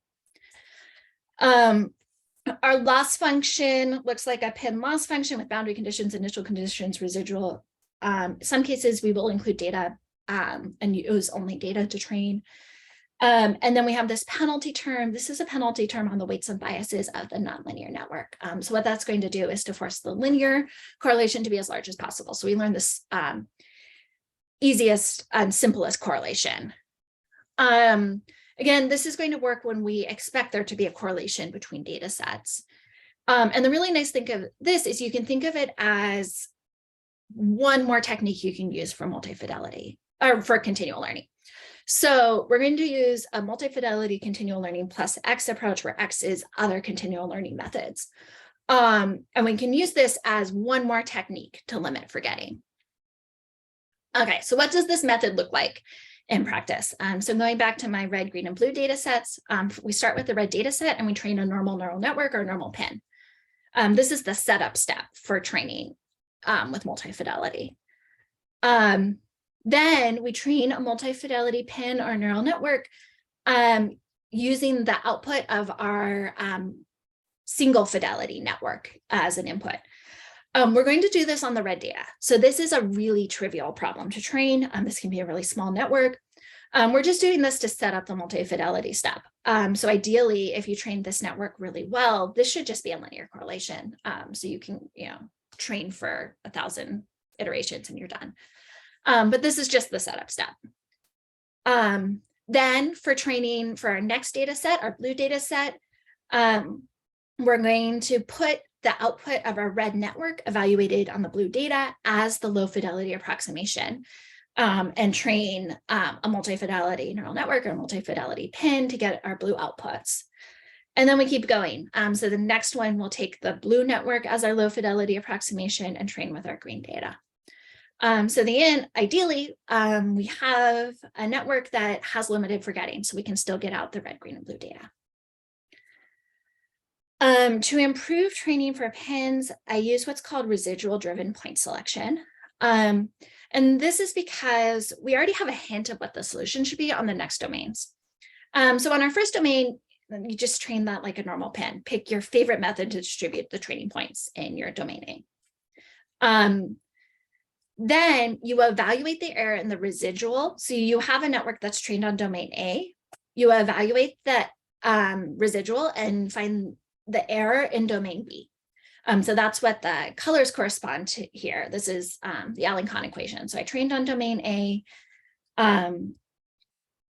Our loss function looks like a pin loss function with boundary conditions, initial conditions, residual. Some cases we will include data and use only data to train. And then we have this penalty term. This is a penalty term on the weights and biases of the nonlinear network. So what that's going to do is to force the linear correlation to be as large as possible. So we learn this easiest and simplest correlation. Again, this is going to work when we expect there to be a correlation between data sets. And the really nice thing of this is you can think of it as one more technique you can use for multi-fidelity or for continual learning. So we're going to use a multi-fidelity continual learning plus X approach, where X is other continual learning methods. And we can use this as one more technique to limit forgetting. Okay, so what does this method look like in practice? So going back to my red, green, and blue data sets, we start with the red data set and we train a normal neural network or normal pin. This is the setup step for training with multi-fidelity. Then we train a multi-fidelity pin or neural network using the output of our single fidelity network as an input. We're going to do this on the red data. So this is a really trivial problem to train. This can be a really small network. We're just doing this to set up the multi-fidelity step. So ideally, if you train this network really well, this should just be a linear correlation. So you can, train for 1,000 iterations and you're done. But this is just the setup step. Then for training for our next data set, our blue data set, we're going to put the output of our red network evaluated on the blue data as the low fidelity approximation and train a multi-fidelity neural network or multi-fidelity pin to get our blue outputs. And then we keep going. So the next one, we'll take the blue network as our low fidelity approximation and train with our green data. So the end, ideally, we have a network that has limited forgetting, so we can still get out the red, green, and blue data. To improve training for pins, I use what's called residual-driven point selection. And this is because we already have a hint of what the solution should be on the next domains. So on our first domain, you just train that like a normal pin. Pick your favorite method to distribute the training points in your domain A. Then you evaluate the error in the residual. So you have a network that's trained on domain A. You evaluate that residual and find the error in domain B. So that's what the colors correspond to here. This is the Allen-Kahn equation. So I trained on domain A.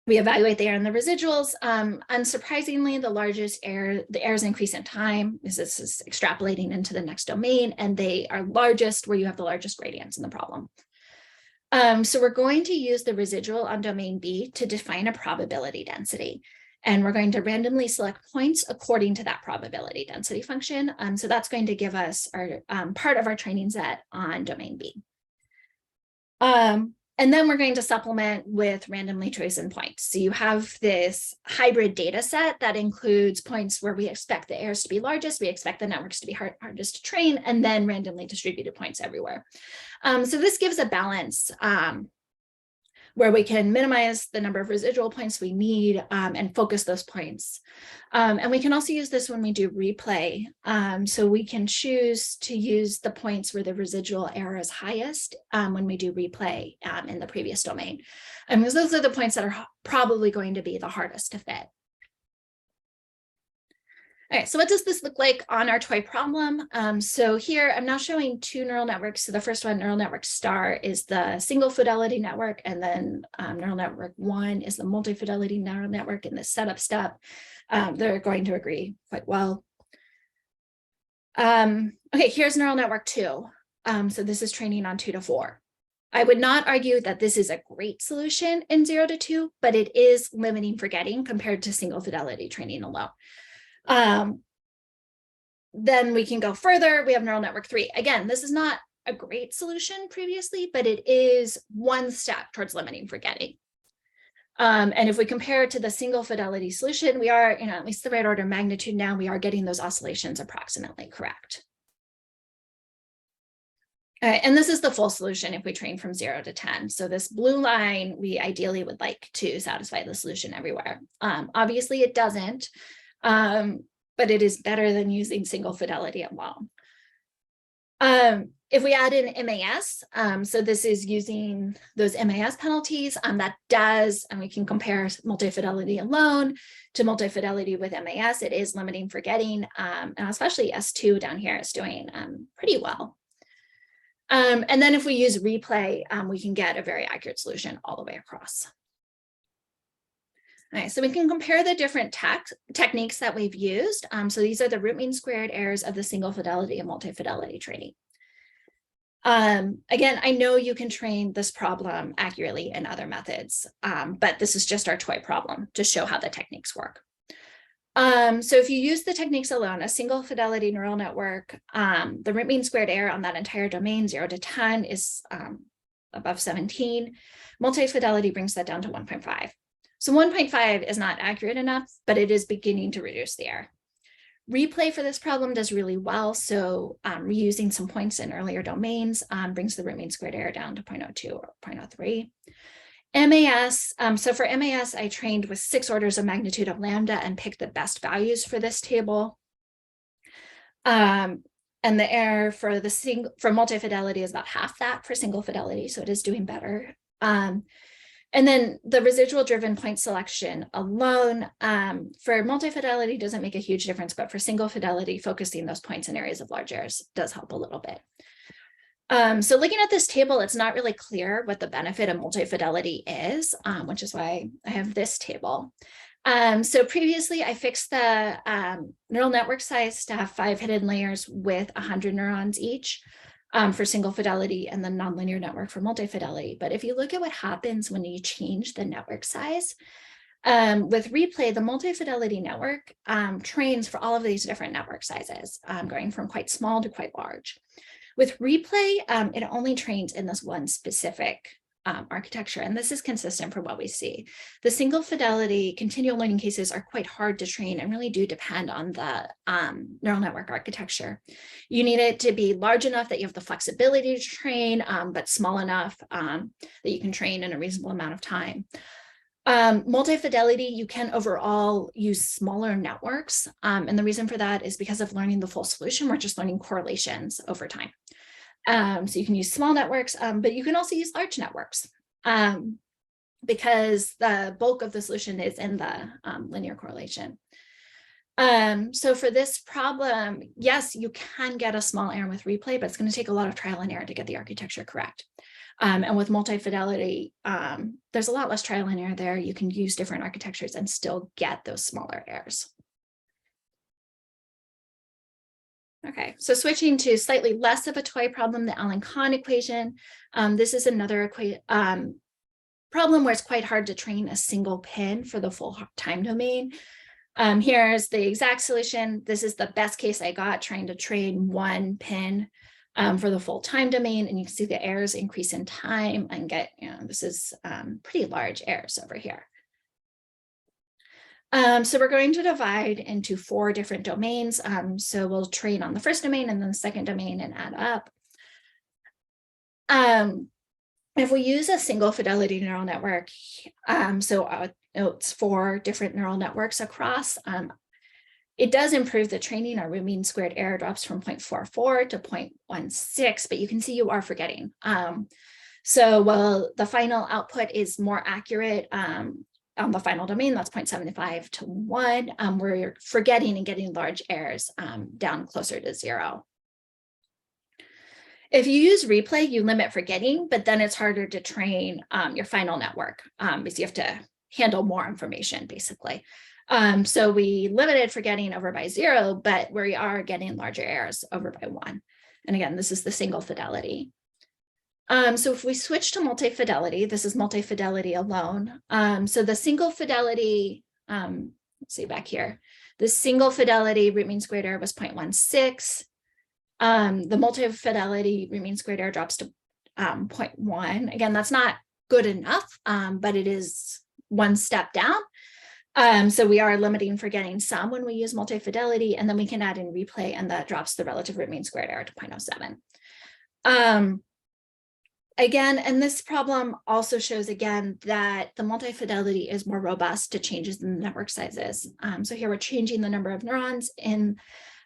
We evaluate the error in the residuals. Unsurprisingly, the errors increase in time because this is extrapolating into the next domain, and they are largest where you have the largest gradients in the problem. So we're going to use the residual on domain B to define a probability density. And we're going to randomly select points according to that probability density function. So that's going to give us our part of our training set on domain B. And then we're going to supplement with randomly chosen points. So you have this hybrid data set that includes points where we expect the errors to be largest, we expect the networks to be hardest to train, and then randomly distributed points everywhere. So this gives a balance where we can minimize the number of residual points we need and focus those points. And we can also use this when we do replay. So we can choose to use the points where the residual error is highest when we do replay in the previous domain. Because those are the points that are probably going to be the hardest to fit. All right, so what does this look like on our toy problem? So here I'm now showing two neural networks. So the first one, neural network star, is the single fidelity network, and then neural network 1 is the multi-fidelity neural network in the setup step. They're going to agree quite well. Okay, here's neural network 2. So this is training on 2 to 4. I would not argue that this is a great solution in 0 to 2, but it is limiting forgetting compared to single fidelity training alone. Then we can go further. We have neural network 3. Again, this is not a great solution previously, but it is one step towards limiting forgetting. And if we compare it to the single fidelity solution, we are, at least the right order of magnitude now, we are getting those oscillations approximately correct. And this is the full solution if we train from 0 to 10. So this blue line, we ideally would like to satisfy the solution everywhere. Obviously it doesn't. But it is better than using single fidelity alone. If we add in MAS, so this is using those MAS penalties, that does, and we can compare multi-fidelity alone to multi-fidelity with MAS, it is limiting forgetting, and especially S2 down here is doing pretty well. And then if we use replay, we can get a very accurate solution all the way across. All right, so we can compare the different techniques that we've used. So these are the root mean squared errors of the single fidelity and multi-fidelity training. Again, I know you can train this problem accurately in other methods, but this is just our toy problem to show how the techniques work. So if you use the techniques alone, a single fidelity neural network, the root mean squared error on that entire domain, 0 to 10, is above 17. Multi-fidelity brings that down to 1.5. So 1.5 is not accurate enough, but it is beginning to reduce the error. Replay for this problem does really well. So reusing some points in earlier domains brings the root mean squared error down to 0.02 or 0.03. MAS, so for MAS, I trained with 6 orders of magnitude of lambda and picked the best values for this table. And the error for for multi-fidelity is about half that for single fidelity, so it is doing better. And then the residual driven point selection alone for multi-fidelity doesn't make a huge difference, but for single fidelity, focusing those points in areas of large errors does help a little bit. So looking at this table, it's not really clear what the benefit of multi-fidelity is, which is why I have this table. So previously I fixed the neural network size to have 5 hidden layers with 100 neurons each. For single fidelity and the nonlinear network for multi-fidelity. But if you look at what happens when you change the network size, with replay, the multi-fidelity network trains for all of these different network sizes, going from quite small to quite large. With replay, it only trains in this one specific architecture, and this is consistent for what we see. The single fidelity continual learning cases are quite hard to train and really do depend on the neural network architecture. You need it to be large enough that you have the flexibility to train, but small enough that you can train in a reasonable amount of time. Multi-fidelity, you can overall use smaller networks. And the reason for that is because of learning the full solution, we're just learning correlations over time. So you can use small networks, but you can also use large networks because the bulk of the solution is in the linear correlation. So for this problem, yes, you can get a small error with replay, but it's going to take a lot of trial and error to get the architecture correct. And with multi-fidelity, there's a lot less trial and error there. You can use different architectures and still get those smaller errors. Okay, so switching to slightly less of a toy problem, the Allen-Kahn equation. This is another problem where it's quite hard to train a single pin for the full time domain. Here's the exact solution. This is the best case I got, trying to train one pin for the full time domain, and you can see the errors increase in time and get, this is pretty large errors over here. So we're going to divide into 4 different domains. So we'll train on the first domain and then the second domain and add up. If we use a single fidelity neural network, it's 4 different neural networks across, it does improve the training. Our root mean squared error drops from 0.44 to 0.16, but you can see you are forgetting. So while the final output is more accurate, on the final domain, that's 0.75 to 1, where you're forgetting and getting large errors down closer to 0. If you use replay, you limit forgetting, but then it's harder to train your final network because you have to handle more information, basically. So we limited forgetting over by 0, but we are getting larger errors over by 1. And again, this is the single fidelity. So if we switch to multi-fidelity, this is multi-fidelity alone. So the single fidelity, let's see back here, the single fidelity root mean squared error was 0.16. The multi-fidelity root mean squared error drops to 0.1. Again, that's not good enough, but it is one step down. So we are limiting forgetting some when we use multi-fidelity, and then we can add in replay, and that drops the relative root mean squared error to 0.07. Again, and this problem also shows again that the multi-fidelity is more robust to changes in the network sizes. So here we're changing the number of neurons in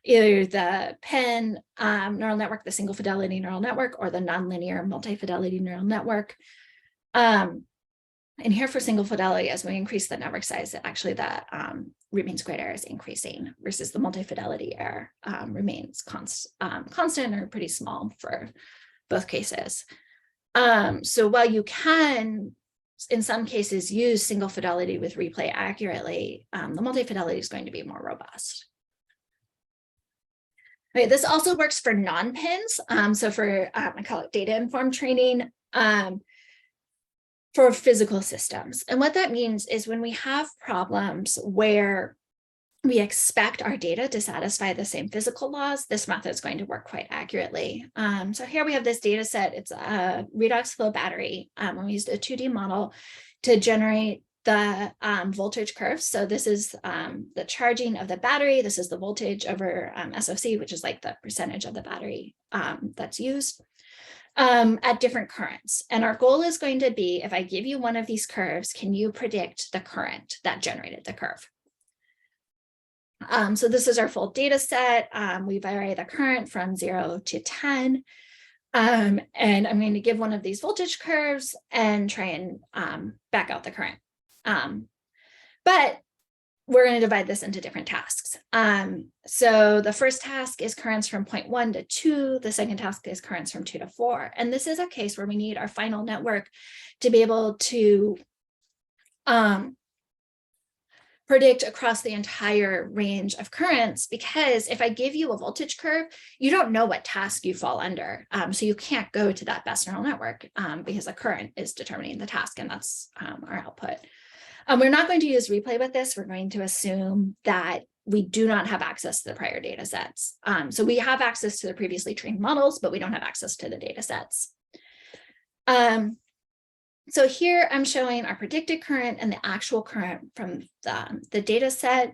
either the PEN neural network, the single fidelity neural network, or the nonlinear multi-fidelity neural network. And here for single fidelity, as we increase the network size, actually the root mean squared error is increasing versus the multi-fidelity error remains constant or pretty small for both cases. So while you can, in some cases, use single fidelity with replay accurately, the multi-fidelity is going to be more robust. Okay, this also works for non-pins. So for, I call it data-informed training for physical systems. And what that means is when we have problems where we expect our data to satisfy the same physical laws, this method is going to work quite accurately. So here we have this data set. It's a redox flow battery. We used a 2D model to generate the voltage curves. So this is the charging of the battery. This is the voltage over SOC, which is like the percentage of the battery that's used at different currents. And our goal is going to be, if I give you one of these curves, can you predict the current that generated the curve? So this is our full data set. We vary the current from 0 to 10. And I'm going to give one of these voltage curves and try and back out the current. But we're going to divide this into different tasks. So the first task is currents from 0.1 to 2. The second task is currents from 2 to 4. And this is a case where we need our final network to be able to predict across the entire range of currents, because if I give you a voltage curve, you don't know what task you fall under. So you can't go to that best neural network because the current is determining the task, and that's our output. We're not going to use replay with this. We're going to assume that we do not have access to the prior data sets. So we have access to the previously trained models, but we don't have access to the data sets. So here I'm showing our predicted current and the actual current from the data set.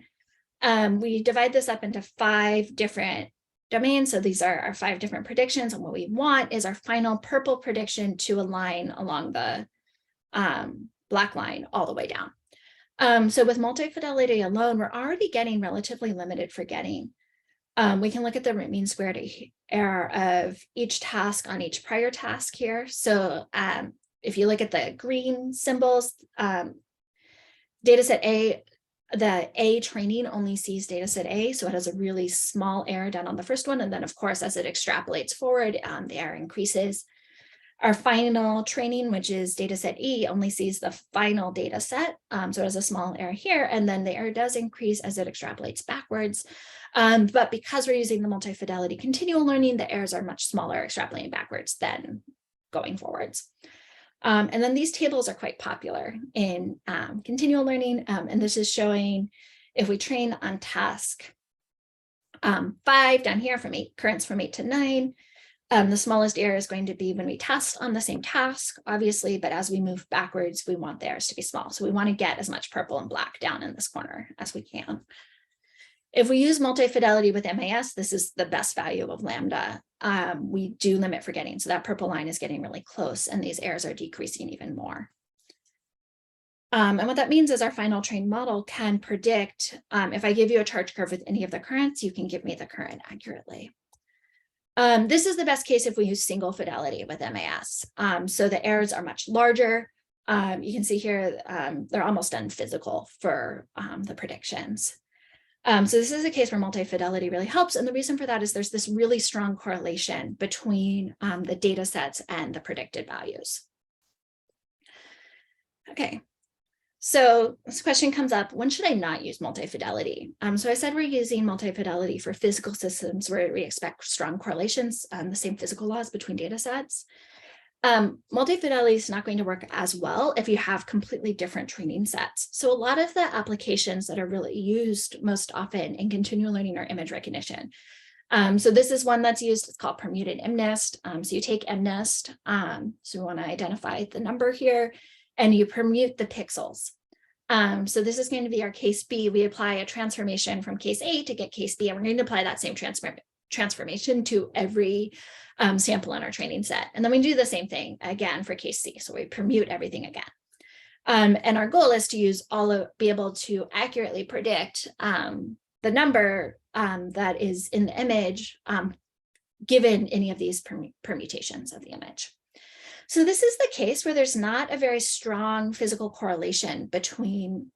We divide this up into 5 different domains. So these are our 5 different predictions. And what we want is our final purple prediction to align along the black line all the way down. So with multi-fidelity alone, we're already getting relatively limited forgetting. We can look at the root mean squared error of each task on each prior task here. So if you look at the green symbols, dataset A, the A training only sees dataset A, so it has a really small error done on the first one. And then, of course, as it extrapolates forward, the error increases. Our final training, which is dataset E, only sees the final data set. So it has a small error here, and then the error does increase as it extrapolates backwards. But because we're using the multi-fidelity continual learning, the errors are much smaller extrapolating backwards than going forwards. And then these tables are quite popular in continual learning. And this is showing if we train on task 5 down here from 8, currents from 8 to 9, the smallest error is going to be when we test on the same task, obviously, but as we move backwards, we want the errors to be small. So we want to get as much purple and black down in this corner as we can. If we use multi-fidelity with MAS, this is the best value of lambda. We do limit forgetting. So that purple line is getting really close and these errors are decreasing even more. And what that means is our final trained model can predict, if I give you a charge curve with any of the currents, you can give me the current accurately. This is the best case if we use single fidelity with MAS. So the errors are much larger. You can see here, they're almost unphysical for the predictions. So this is a case where multi-fidelity really helps. And the reason for that is there's this really strong correlation between the data sets and the predicted values. Okay, so this question comes up, when should I not use multi-fidelity? So I said we're using multi-fidelity for physical systems where we expect strong correlations, the same physical laws between data sets. Multi-fidelity is not going to work as well if you have completely different training sets. So a lot of the applications that are really used most often in continual learning are image recognition. So this is one that's used, it's called permuted MNIST. So you take MNIST, so we want to identify the number here, and you permute the pixels. So this is going to be our case B. We apply a transformation from case A to get case B, and we're going to apply that same transformation to every sample in our training set. And then we do the same thing again for case C. So we permute everything again. And our goal is to use be able to accurately predict the number that is in the image given any of these permutations of the image. So this is the case where there's not a very strong physical correlation between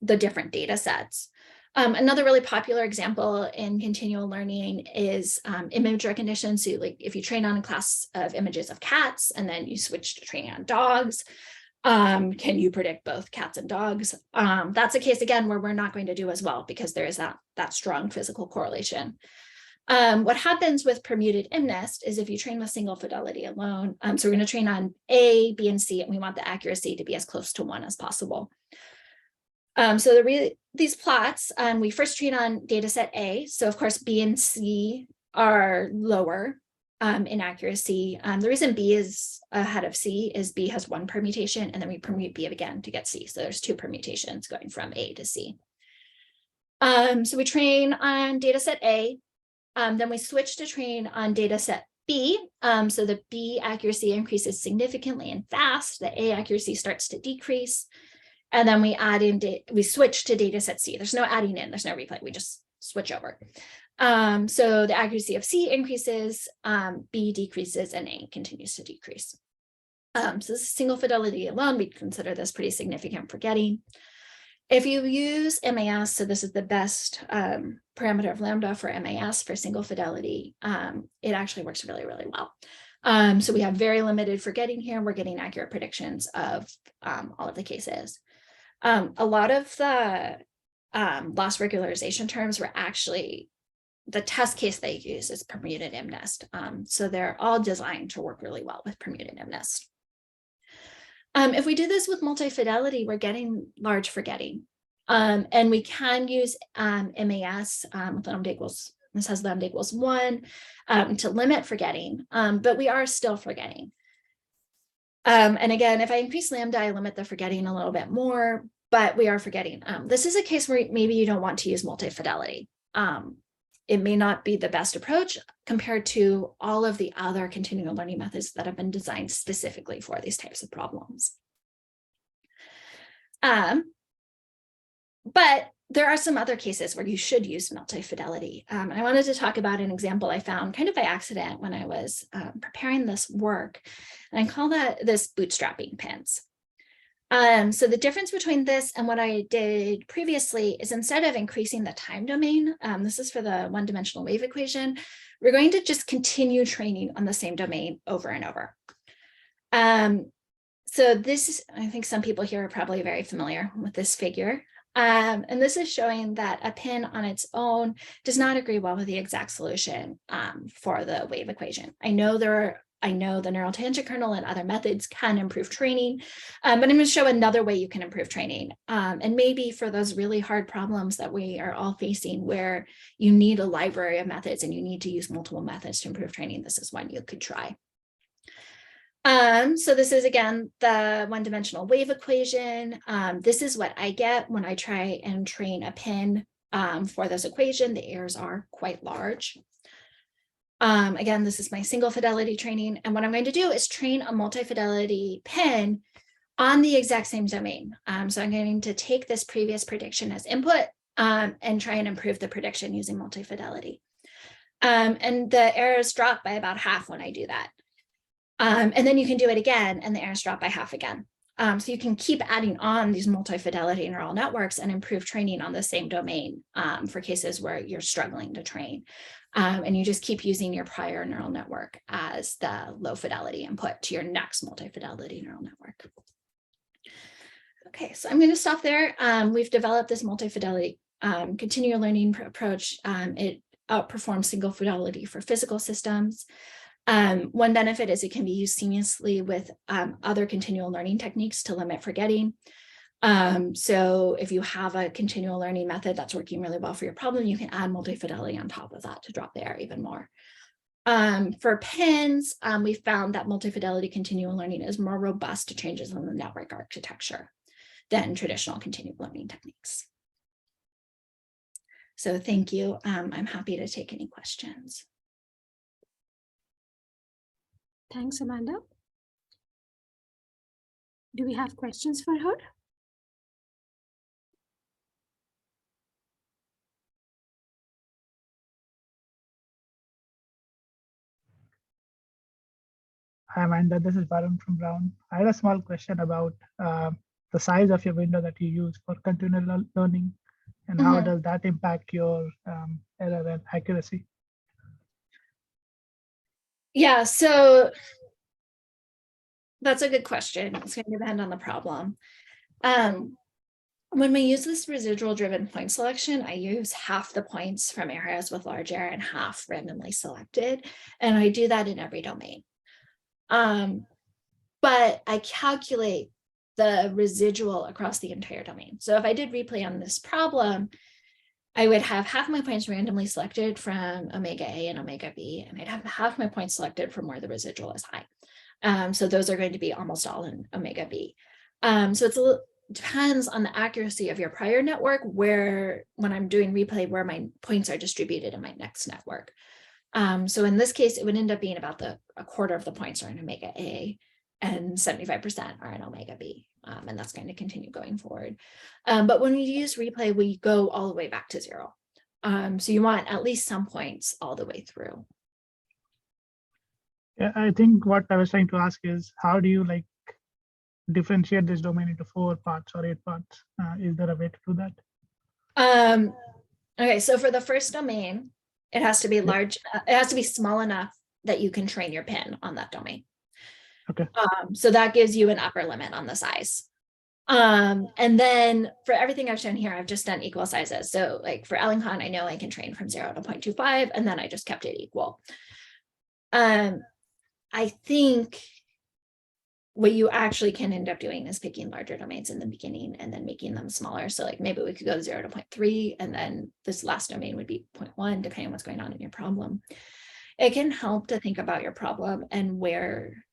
the different data sets. Another really popular example in continual learning is image recognition. So like if you train on a class of images of cats and then you switch to training on dogs, can you predict both cats and dogs? That's a case again where we're not going to do as well because there is that strong physical correlation. What happens with permuted MNIST is if you train with single fidelity alone, so we're going to train on A, B, and C, and we want the accuracy to be as close to 1 as possible. So these plots, we first train on data set A. So of course, B and C are lower in accuracy. The reason B is ahead of C is B has one permutation, and then we permute B again to get C. So there's two permutations going from A to C. So we train on data set A. Then we switch to train on data set B. So the B accuracy increases significantly and fast. The A accuracy starts to decrease. And then we add in, we switch to data set C. There's no adding in, there's no replay. We just switch over. So the accuracy of C increases, B decreases, and A continues to decrease. So this is single fidelity alone. We consider this pretty significant for getting. If you use MAS, so this is the best parameter of lambda for MAS for single fidelity, it actually works really, really well. So we have very limited forgetting here. We're getting accurate predictions of all of the cases. A lot of the loss regularization terms were actually, the test case they use is permuted MNIST. So they're all designed to work really well with permuted MNIST. If we do this with multi-fidelity, we're getting large forgetting. And we can use MAS with lambda equals, this has lambda equals 1 to limit forgetting, but we are still forgetting. And again, if I increase lambda, I limit the forgetting a little bit more, but we are forgetting. This is a case where maybe you don't want to use multi-fidelity. It may not be the best approach compared to all of the other continual learning methods that have been designed specifically for these types of problems. But there are some other cases where you should use multi-fidelity. And I wanted to talk about an example I found kind of by accident when I was preparing this work. And I call this bootstrapping pins. So the difference between this and what I did previously is instead of increasing the time domain, this is for the one-dimensional wave equation, we're going to just continue training on the same domain over and over. So this is, I think some people here are probably very familiar with this figure. And this is showing that a pin on its own does not agree well with the exact solution for the wave equation. I know the neural tangent kernel and other methods can improve training, but I'm going to show another way you can improve training. And maybe for those really hard problems that we are all facing where you need a library of methods and you need to use multiple methods to improve training, this is one you could try. So this is, again, the one-dimensional wave equation. This is what I get when I try and train a pin for this equation. The errors are quite large. Again, this is my single fidelity training. And what I'm going to do is train a multi-fidelity pin on the exact same domain. So I'm going to take this previous prediction as input and try and improve the prediction using multi-fidelity. And the errors drop by about half when I do that. And then you can do it again and the errors drop by half again. So you can keep adding on these multi-fidelity neural networks and improve training on the same domain for cases where you're struggling to train. And you just keep using your prior neural network as the low fidelity input to your next multi-fidelity neural network. Okay, so I'm going to stop there. We've developed this multi-fidelity continual learning approach. It outperforms single fidelity for physical systems. One benefit is it can be used seamlessly with other continual learning techniques to limit forgetting. So if you have a continual learning method that's working really well for your problem, you can add multi-fidelity on top of that to drop the error even more. For pins, we found that multi-fidelity continual learning is more robust to changes in the network architecture than traditional continual learning techniques. So thank you. I'm happy to take any questions. Thanks, Amanda. Do we have questions for her? Hi, Amanda. This is Varun from Brown. I had a small question about the size of your window that you use for continual learning, and how does that impact your error and accuracy? Yeah, so that's a good question. It's going to depend on the problem. When we use this residual driven point selection, I use half the points from areas with large error and half randomly selected. And I do that in every domain. But I calculate the residual across the entire domain. So if I did replay on this problem, I would have half my points randomly selected from omega A and omega B, and I'd have half my points selected from where the residual is high. So those are going to be almost all in omega B. So it's depends on the accuracy of your prior network, where when I'm doing replay, where my points are distributed in my next network. So in this case, it would end up being about a quarter of the points are in omega A and 75% are in omega B. And that's going to continue going forward. But when we use replay, we go all the way back to 0. So you want at least some points all the way through. Yeah, I think what I was trying to ask is, how do you like differentiate this domain into 4 parts or 8 parts? Is there a way to do that? Okay, so for the first domain, it has to be large. It has to be small enough that you can train your pin on that domain. Okay. So that gives you an upper limit on the size. And then for everything I've shown here, I've just done equal sizes. So like for Ellington, I know I can train from 0 to 0.25, and then I just kept it equal. I think what you actually can end up doing is picking larger domains in the beginning and then making them smaller. So like maybe we could go 0 to 0.3, and then this last domain would be 0.1, depending on what's going on in your problem. It can help to think about your problem and where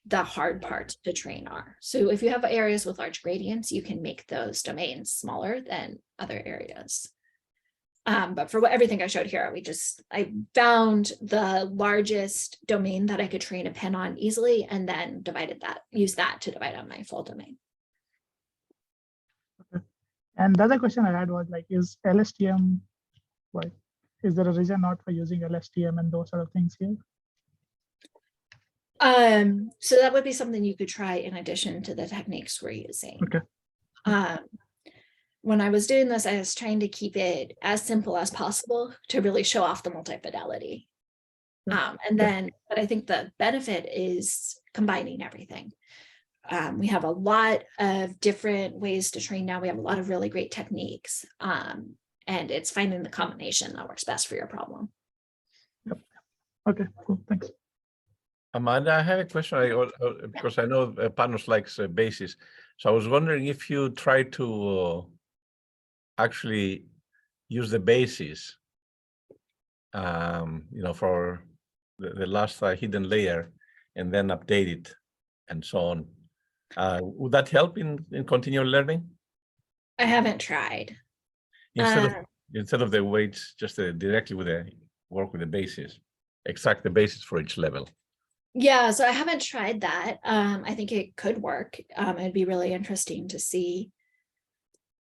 the hard parts to train are. So if you have areas with large gradients, you can make those domains smaller than other areas. But for everything I showed here, I found the largest domain that I could train a pin on easily, and then used that to divide out my full domain. Okay. And the other question I had was like, is LSTM, like, is there a reason not for using LSTM and those sort of things here? So that would be something you could try in addition to the techniques we're using. Okay. When I was doing this, I was trying to keep it as simple as possible to really show off the multi-fidelity. But I think the benefit is combining everything. We have a lot of different ways to train now. We have a lot of really great techniques, and it's finding the combination that works best for your problem. Yep. Okay, cool, thanks. Amanda, I have a question because I know Panos likes basis. So I was wondering if you try to actually use the basis, for the last hidden layer, and then update it and so on. Would that help in continual learning? I haven't tried. Instead of the weights, just directly work with the basis, extract the basis for each level. Yeah, so I haven't tried that. I think it could work. It'd be really interesting to see.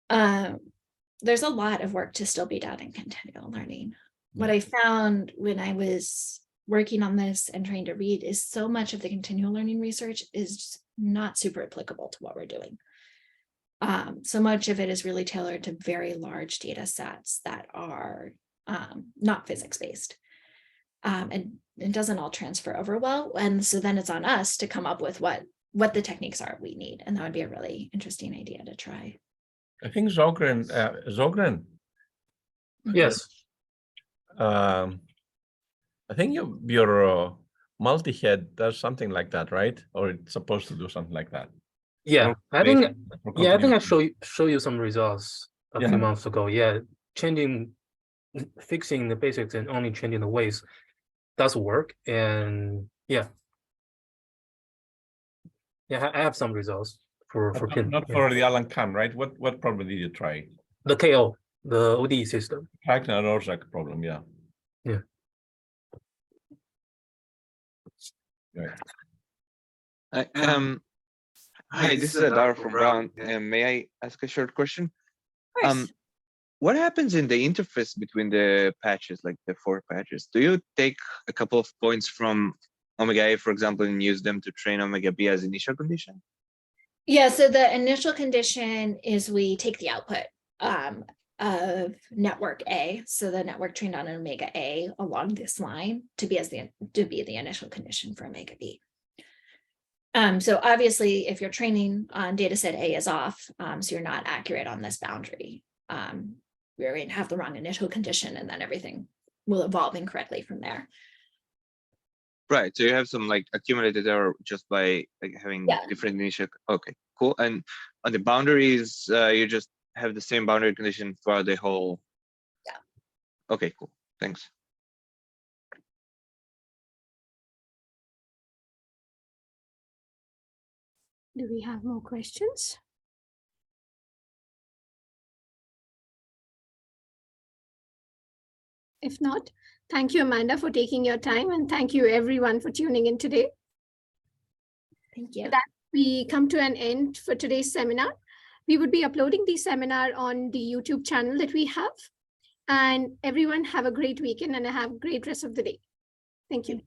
There's a lot of work to still be done in continual learning. What I found when I was working on this and trying to read is so much of the continual learning research is not super applicable to what we're doing. So much of it is really tailored to very large data sets that are not physics-based. And it doesn't all transfer over well. And so then it's on us to come up with what the techniques are we need. And that would be a really interesting idea to try. I think Zogren. Yes. I think your multi-head does something like that, right? Or it's supposed to do something like that. Yeah, I think I show you some results a few months ago. Yeah, fixing the basics and only changing the weights does work. And I have some results for pin. Not for the Alan Kahn, right? What problem did you try? The KO, the ODE system. Ragnar-Orszag problem, yeah. Yeah. Right. Hi, this is Adar from Brown. May I ask a short question? What happens in the interface between the patches, like the 4 patches? Do you take a couple of points from omega A, for example, and use them to train omega B as initial condition? Yeah, so the initial condition is we take the output of network A, so the network trained on omega A along this line to be the initial condition for omega B. So obviously, if you're training on data set A is off, so you're not accurate on this boundary, you're going to have the wrong initial condition, and then everything will evolve incorrectly from there. Right. So you have some like accumulated error just by like having different initial. Okay. cool. And on the boundaries, you just have the same boundary condition for the whole. Yeah. Okay, cool. Thanks. Do we have more questions? If not, thank you, Amanda, for taking your time, and thank you everyone for tuning in today. Thank you. With that, we come to an end for today's seminar. We would be uploading the seminar on the YouTube channel that we have. And everyone have a great weekend and have a great rest of the day. Thank you.